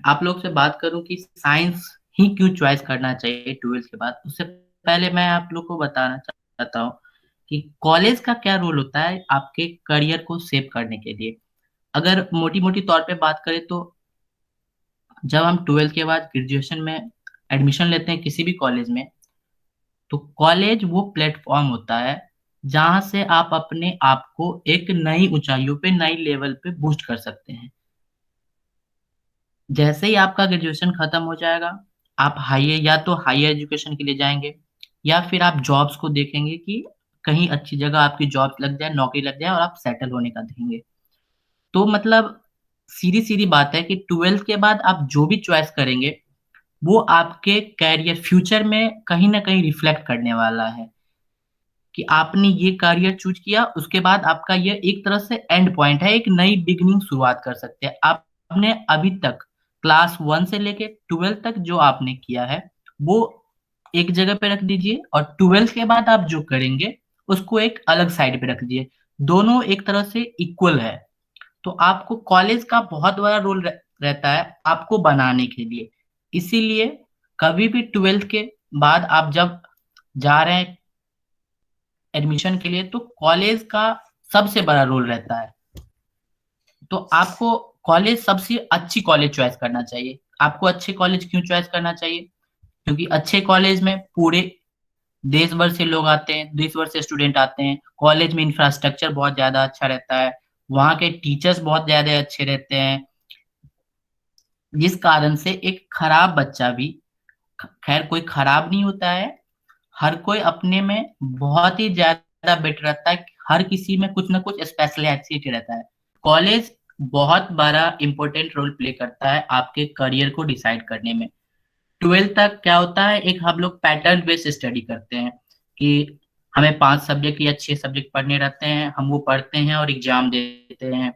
आप लोग से बात करूं कि साइंस ही क्यों चॉइस करना चाहिए 12th के बाद। उससे पहले मैं आप लोग को बताना चाहता हूँ कि कॉलेज का क्या रोल होता है आपके करियर को सेव करने के लिए। अगर मोटी मोटी तौर पे बात करें तो जब हम 12th के बाद ग्रेजुएशन में एडमिशन लेते हैं किसी भी कॉलेज में, तो कॉलेज वो प्लेटफॉर्म होता है जहां से आप अपने आप को एक नई ऊंचाइयों पे, नई लेवल पे बूस्ट कर सकते हैं। जैसे ही आपका ग्रेजुएशन खत्म हो जाएगा, आप हायर या तो हायर एजुकेशन के लिए जाएंगे, या फिर आप जॉब्स को देखेंगे कि कहीं अच्छी जगह आपकी जॉब लग जाए, नौकरी लग जाए और आप सेटल होने का देखेंगे। तो मतलब सीधी सीधी बात है कि ट्वेल्थ के बाद आप जो भी चॉइस करेंगे वो आपके कैरियर फ्यूचर में कहीं ना कहीं रिफ्लेक्ट करने वाला है कि आपने ये करियर चूज किया, उसके बाद आपका ये एक तरह से एंड पॉइंट है, एक नई बिगनिंग शुरुआत कर सकते हैं। आपने अभी तक क्लास 1 से लेके 12th तक जो आपने किया है वो एक जगह पे रख दीजिए, और 12th के बाद आप जो करेंगे उसको एक अलग साइड पे रख दीजिए। दोनों एक तरह से इक्वल है। तो आपको कॉलेज का बहुत बड़ा रोल रहता है आपको बनाने के लिए। इसीलिए कभी भी 12th के बाद आप जब जा रहे हैं एडमिशन के लिए, तो कॉलेज का सबसे बड़ा रोल रहता है। तो आपको कॉलेज सबसे अच्छी कॉलेज चॉइस करना चाहिए। आपको अच्छे कॉलेज क्यों चॉइस करना चाहिए? क्योंकि अच्छे कॉलेज में पूरे देश भर से लोग आते हैं, देश भर से स्टूडेंट आते हैं। कॉलेज में इंफ्रास्ट्रक्चर बहुत ज्यादा अच्छा रहता है, वहाँ के टीचर्स बहुत ज्यादा अच्छे रहते हैं, जिस कारण से एक खराब बच्चा भी, खैर कोई खराब नहीं होता है, हर कोई अपने में बहुत ही ज्यादा बेटर रहता है, हर किसी में कुछ ना कुछ स्पेशलिटी रहता है। कॉलेज बहुत बड़ा इंपॉर्टेंट रोल प्ले करता है आपके करियर को डिसाइड करने में। 12th तक क्या होता है, एक हम लोग पैटर्न बेस्ड स्टडी करते हैं कि हमें 5 सब्जेक्ट या 6 सब्जेक्ट पढ़ने रहते हैं, हम वो पढ़ते हैं और एग्जाम देते हैं।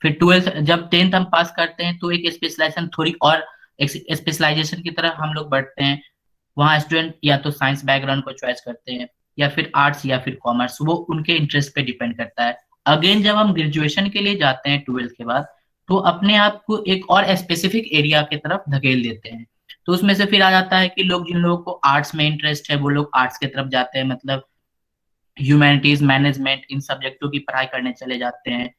फिर 12th जब 10th हम पास करते हैं तो एक स्पेशलाइजेशन थोड़ी और स्पेशलाइजेशन की तरह हम लोग बढ़ते हैं। वहाँ स्टूडेंट या तो साइंस बैकग्राउंड को चॉइस करते हैं, या फिर आर्ट्स या फिर कॉमर्स, वो उनके इंटरेस्ट पे डिपेंड करता है। अगेन जब हम ग्रेजुएशन के लिए जाते हैं 12th के बाद, तो अपने आप को एक और स्पेसिफिक एरिया की तरफ धकेल देते हैं। तो उसमें से फिर आ जाता है कि लोग, जिन लोगों को आर्ट्स में इंटरेस्ट है वो लोग आर्ट्स की तरफ जाते हैं, मतलब ह्यूमैनिटीज मैनेजमेंट इन सब्जेक्टों की पढ़ाई करने चले जाते हैं।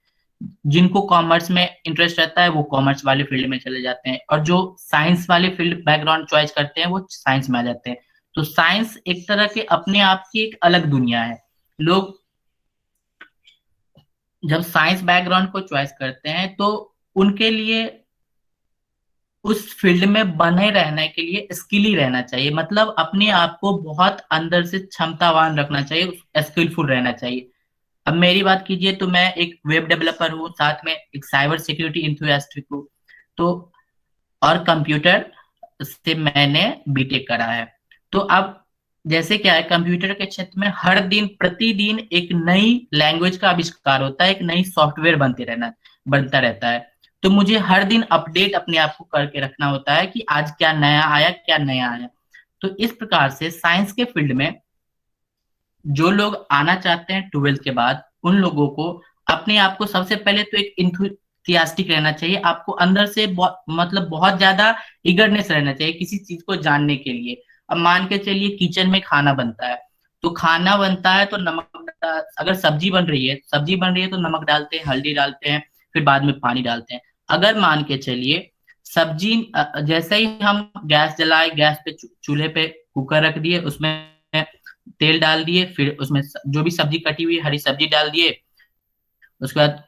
जिनको कॉमर्स में इंटरेस्ट रहता है वो कॉमर्स वाले फील्ड में चले जाते हैं, और जो साइंस वाले फील्ड बैकग्राउंड चॉइस करते हैं वो साइंस में आ जाते हैं। तो साइंस एक तरह के अपने आप की एक अलग दुनिया है। लोग जब साइंस बैकग्राउंड को चॉइस करते हैं तो उनके लिए उस फील्ड में बने रहने के लिए स्किल ही रहना चाहिए, मतलब अपने आप को बहुत अंदर से क्षमतावान रखना चाहिए, स्किलफुल रहना चाहिए। अब मेरी बात कीजिए तो मैं एक वेब डेवलपर हूँ, साथ में एक साइबर सिक्योरिटी इंथुसियास्ट हूँ। तो और कंप्यूटर से मैंने बीटेक करा है। तो अब जैसे क्या है, कंप्यूटर के क्षेत्र में हर दिन प्रतिदिन एक नई लैंग्वेज का आविष्कार होता है, एक नई सॉफ्टवेयर बनता रहता है। तो मुझे हर दिन अपडेट अपने आप को करके रखना होता है कि आज क्या नया आया, क्या नया आया। तो इस प्रकार से साइंस के फील्ड में जो लोग आना चाहते हैं 12th के बाद, उन लोगों को अपने आप को सबसे पहले तो एक इंथुसियास्टिक रहना चाहिए। आपको अंदर से मतलब बहुत ज्यादा इगरनेस रहना चाहिए किसी चीज को जानने के लिए। अब मान के चलिए किचन में खाना बनता है, तो खाना बनता है तो अगर सब्जी बन रही है तो नमक डालते हैं, हल्दी डालते हैं, फिर बाद में पानी डालते हैं। अगर मान के चलिए सब्जी जैसे ही हम गैस जलाए, गैस पे चूल्हे पे कुकर रख दिए, उसमें तेल डाल दिए, फिर उसमें जो भी सब्जी कटी हुई हरी सब्जी डाल दिए, उसके बाद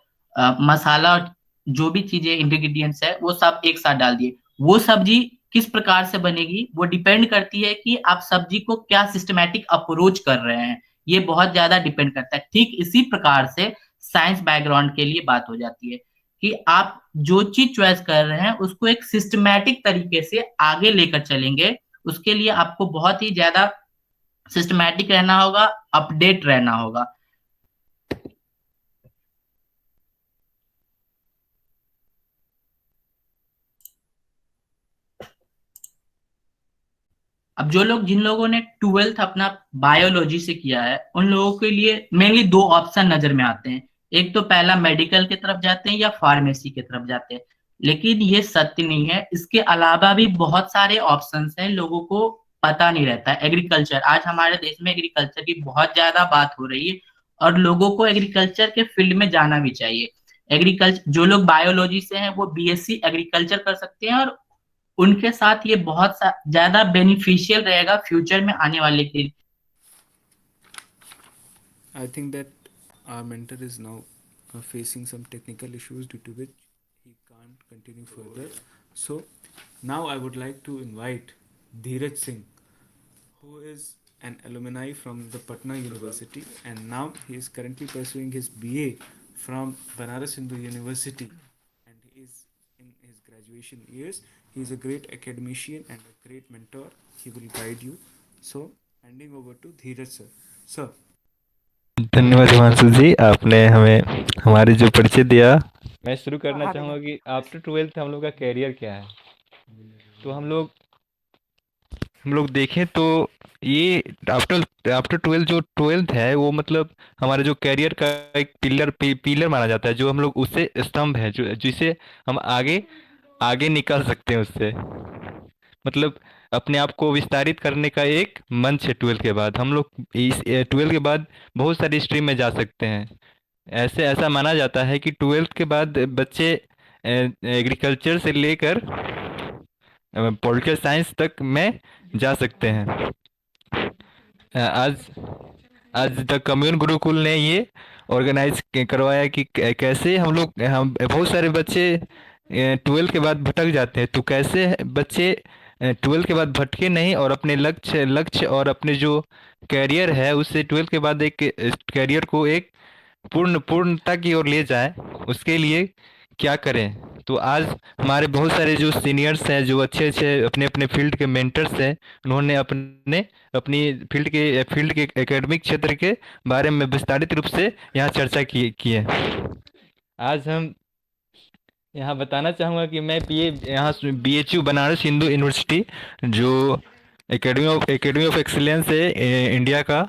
मसाला और जो भी चीजें इंग्रेडिएंट्स है वो सब एक साथ डाल दिए। वो सब्जी किस प्रकार से बनेगी वो डिपेंड करती है कि आप सब्जी को क्या सिस्टमेटिक अप्रोच कर रहे हैं, ये बहुत ज्यादा डिपेंड करता है। ठीक इसी प्रकार से साइंस बैकग्राउंड के लिए बात हो जाती है कि आप जो चीज चॉइस कर रहे हैं उसको एक सिस्टमेटिक तरीके से आगे लेकर चलेंगे। उसके लिए आपको बहुत ही ज्यादा सिस्टमैटिक रहना होगा, अपडेट रहना होगा। अब जिन लोगों ने 12th अपना बायोलॉजी से किया है, उन लोगों के लिए मेनली 2 ऑप्शन नजर में आते हैं। एक तो पहला मेडिकल की तरफ जाते हैं या फार्मेसी की तरफ जाते हैं, लेकिन ये सत्य नहीं है। इसके अलावा भी बहुत सारे ऑप्शंस हैं, लोगों को पता नहीं रहता है। एग्रीकल्चर, आज हमारे देश में एग्रीकल्चर की बहुत ज्यादा बात हो रही है, और लोगों को एग्रीकल्चर के फील्ड में जाना भी चाहिए। एग्रीकल्चर, जो लोग बायोलॉजी से हैं वो बीएससी एग्रीकल्चर कर सकते हैं, और उनके साथ ये बहुत ज्यादा बेनिफिशियल रहेगा फ्यूचर में आने वाले के लिए। I think that our mentor is now facing some technical issues due to which he can't can't continue further. So now I would like to invite Dheeraj Singh, who is an alumni from the Patna University, and now he is currently pursuing his BA from Banaras Hindu University, and he is in his graduation years. He is a great academician and a great mentor. He will guide you. So handing over to Dheeraj sir. Sir. धन्यवाद हिमांशु जी, आपने हमें हमारे जो परिचय दिया। मैं शुरू करना चाहूँगा कि आफ्टर 12th हम लोग का कैरियर क्या है। तो हम लोग देखें तो ये आफ्टर 12th जो 12th है वो मतलब हमारे जो कैरियर का एक पिलर माना जाता है, जो हम लोग उससे स्तंभ है जो जिसे हम आगे निकल सकते हैं उससे, मतलब अपने आप को विस्तारित करने का एक मंच है। 12th के बाद हम लोग इस 12th के बाद बहुत सारी स्ट्रीम में जा सकते हैं। ऐसा माना जाता है कि 12th के बाद बच्चे एग्रीकल्चर से लेकर पॉलिटिकल साइंस तक में जा सकते हैं। आज द कम्युन गुरुकुल ने ये ऑर्गेनाइज करवाया कि कैसे हम बहुत सारे बच्चे 12th के बाद भटक जाते हैं, तो कैसे बच्चे 12th के बाद भटके नहीं और अपने लक्ष्य और अपने जो कैरियर है उससे 12th के बाद एक कैरियर को एक पूर्णता की ओर ले जाए, उसके लिए क्या करें। तो आज हमारे बहुत सारे जो सीनियर्स हैं, जो अच्छे अपने फील्ड के मेंटर्स हैं, उन्होंने अपनी फील्ड के एकेडमिक क्षेत्र के बारे में विस्तारित रूप से यहाँ चर्चा की है। आज हम यहाँ बताना चाहूँगा कि मैं यहाँ BHU बनारस हिंदू यूनिवर्सिटी, जो एकेडमी ऑफ एक्सीलेंस है इंडिया का,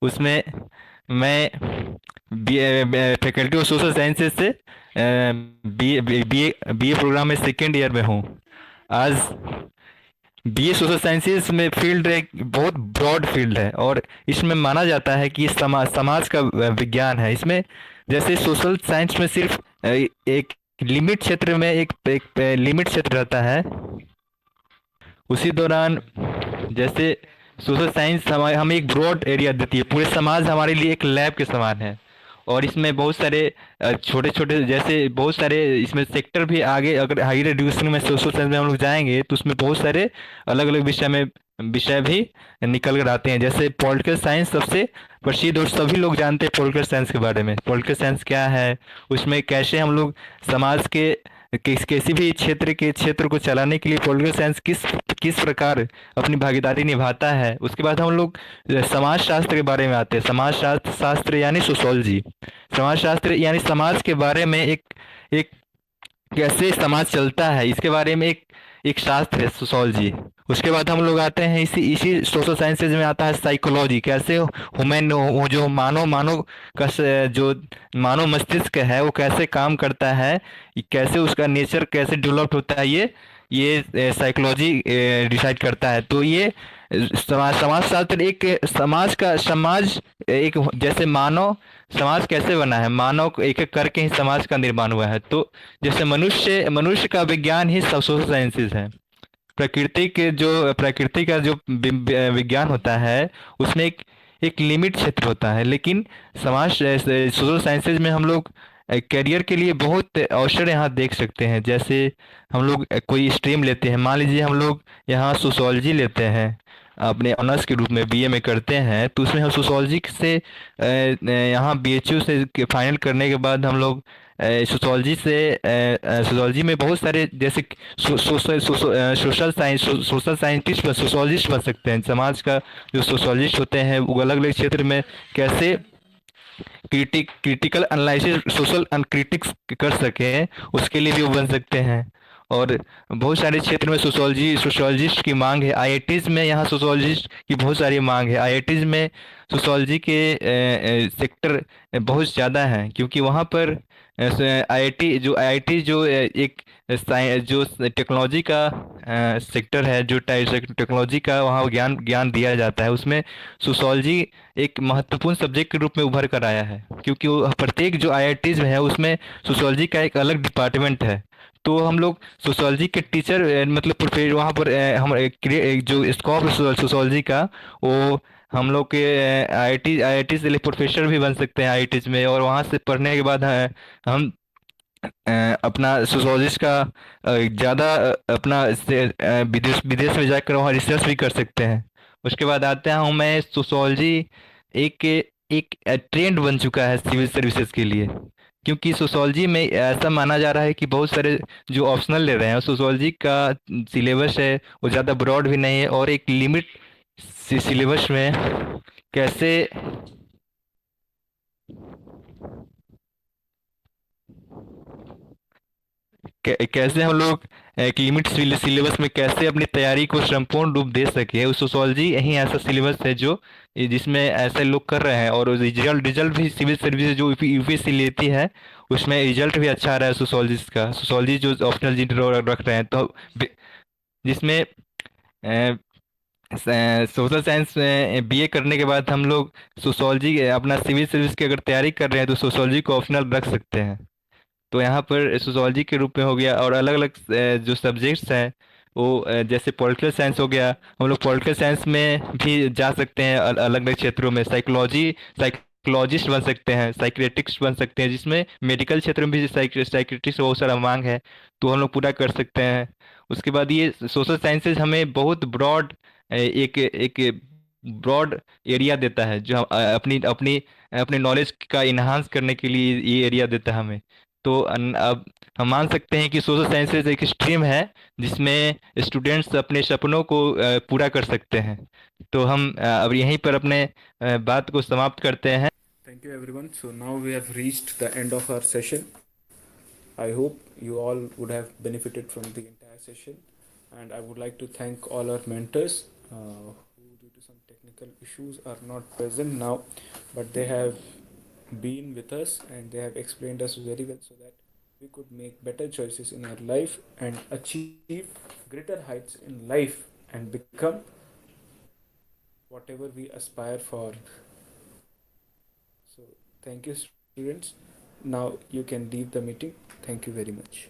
उसमें मैं फैकल्टी ऑफ सोशल साइंसेज से बीए प्रोग्राम में सेकेंड ईयर में हूँ। आज बीए सोशल साइंसेज में फील्ड एक बहुत ब्रॉड फील्ड है और इसमें माना जाता है कि समाज का विज्ञान है। इसमें जैसे सोशल साइंस में सिर्फ एक लिमिट क्षेत्र में एक लिमिट क्षेत्र रहता है, उसी दौरान जैसे सोशल साइंस हमें एक ब्रॉड एरिया देती है। पूरे समाज हमारे लिए एक लैब के समान है और इसमें बहुत सारे छोटे जैसे बहुत सारे इसमें सेक्टर भी आगे, अगर हायर एजुकेशन में सोशल साइंस में हम लोग जाएंगे तो उसमें बहुत सारे अलग अलग विषय भी निकल कर आते हैं। जैसे पॉलिटिकल साइंस सबसे प्रसिद्ध और सभी लोग जानते हैं पॉलिटिकल साइंस के बारे में। पॉलिटिकल साइंस क्या है, उसमें कैसे हम लोग समाज के किसी भी क्षेत्र को चलाने के लिए पॉलिटिकल साइंस किस प्रकार अपनी भागीदारी निभाता है। उसके बाद हम लोग समाज शास्त्र के बारे में आते हैं। समाज शास्त्र यानी सोशोलॉजी। समाज शास्त्र यानी समाज के बारे में एक कैसे समाज चलता है, इसके बारे में एक शास्त्र है सोशोलॉजी। उसके बाद हम लोग आते हैं इसी सोशल साइंसेज में आता है साइकोलॉजी। कैसे ह्यूमन जो मानव का जो मानव मस्तिष्क है वो कैसे काम करता है, कैसे उसका नेचर कैसे डेवलप होता है, ये साइकोलॉजी डिसाइड करता है। तो ये समाज शास्त्र एक समाज एक जैसे मानव समाज कैसे बना है, मानव को एक एक करके ही समाज का निर्माण हुआ है। तो जैसे मनुष्य का विज्ञान ही सोशल साइंसेज है। प्रकृति का जो विज्ञान होता है उसमें एक लिमिट क्षेत्र होता है, लेकिन सोशल साइंसेज में हम लोग करियर के लिए बहुत अवसर यहाँ देख सकते हैं। जैसे हम लोग कोई स्ट्रीम लेते हैं, मान लीजिए हम लोग यहाँ सोशोलॉजी लेते हैं, अपने ऑनर्स के रूप में बीए में करते हैं, तो उसमें हम सोशोलॉजी से यहाँ BHU से फाइनल करने के बाद हम लोग सोशोलॉजी में बहुत सारे जैसे सोशल साइंटिस्ट सोशोलॉजिस्ट बन सकते हैं। समाज का जो सोशोलॉजिस्ट होते हैं वो अलग अलग क्षेत्र में कैसे क्रिटिकल एनालिसिस सोशल क्रिटिक्स कर सके, उसके लिए भी वो बन सकते हैं। और बहुत सारे क्षेत्र में सोशोलॉजिस्ट की मांग है। IITs में यहाँ सोशोलॉजिस्ट की बहुत सारी मांग है। IITs में सोशोलॉजी के सेक्टर बहुत ज़्यादा हैं, क्योंकि वहाँ पर IIT जो एक जो टेक्नोलॉजी का सेक्टर है, जो टेक्नोलॉजी का वहाँ ज्ञान दिया जाता है, उसमें सोशोलॉजी एक महत्वपूर्ण सब्जेक्ट के रूप में उभर कर आया है। क्योंकि प्रत्येक जो IITs में है उसमें सोशोलॉजी का एक अलग डिपार्टमेंट है। तो हम लोग सोशोलॉजी के टीचर मतलब प्रोफेसर वहाँ पर हम जो स्कोप है सोशोलॉजी का, वो हम लोग के IIT से प्रोफेसर भी बन सकते हैं IITs में। और वहाँ से पढ़ने के बाद हम अपना सोशोलॉजिस्ट का ज़्यादा अपना विदेश विदेश में जाकर वहाँ रिसर्च भी कर सकते हैं। उसके बाद आता हूँ मैं सोशोलॉजी एक एक ट्रेंड बन चुका है सिविल सर्विसेज के लिए, क्योंकि सोशोलॉजी में ऐसा माना जा रहा है कि बहुत सारे जो ऑप्शनल ले रहे हैं सोशोलॉजी का सिलेबस है वो ज़्यादा ब्रॉड भी नहीं है, और एक लिमिट सिलेबस में कैसे कैसे हम लोग एक लिमिट सिलेबस में कैसे अपनी तैयारी को संपूर्ण रूप दे सके। उस सोशोलॉजी यही ऐसा सिलेबस है जो जिसमें ऐसे लोग कर रहे हैं, और रिजल्ट रिजल्ट भी सिविल सर्विस जो यूपीएससी लेती है उसमें रिजल्ट भी अच्छा आ रहा है सोशोलॉजिस्ट का। सोशोलॉजी जो ऑप्शनल रख रहे हैं तो जिसमें सोशल साइंस में बीए करने के बाद हम लोग सोशोलॉजी अपना सिविल सर्विस की अगर तैयारी कर रहे हैं तो सोशोलॉजी को ऑप्शनल रख सकते हैं। तो यहाँ पर सोशोलॉजी के रूप में हो गया, और अलग अलग जो सब्जेक्ट्स हैं वो जैसे पॉलिटिकल साइंस हो गया, हम लोग पॉलिटिकल साइंस में भी जा सकते हैं। अलग अलग क्षेत्रों में साइकोलॉजिस्ट बन सकते हैं, साइकियाट्रिस्ट बन सकते हैं, जिसमें मेडिकल क्षेत्र में भी साइकियाट्रिस्ट बहुत सारा मांग है, तो हम लोग पूरा कर सकते हैं। उसके बाद ये सोशल साइंसेज हमें बहुत ब्रॉड एक एक ब्रॉड एरिया देता है, जो अपनी अपनी अपने नॉलेज का इन्हांस करने के लिए ये एरिया देता है हमें। तो अब हम मान सकते हैं कि सोशल साइंसेज एक स्ट्रीम है जिसमें स्टूडेंट्स अपने सपनों को पूरा कर सकते हैं। तो हम अब यहीं पर अपने बात को समाप्त करते हैं। Thank you, everyone. So now we have reached the end of our session. I hope you all would have benefited from the entire session, and I would like to thank all our mentors who, due to some technical issues, are not present now, but they have been with us and they have explained us very well so that we could make better choices in our life and achieve greater heights in life and become whatever we aspire for. So, thank you, students. Now you can leave the meeting. Thank you very much.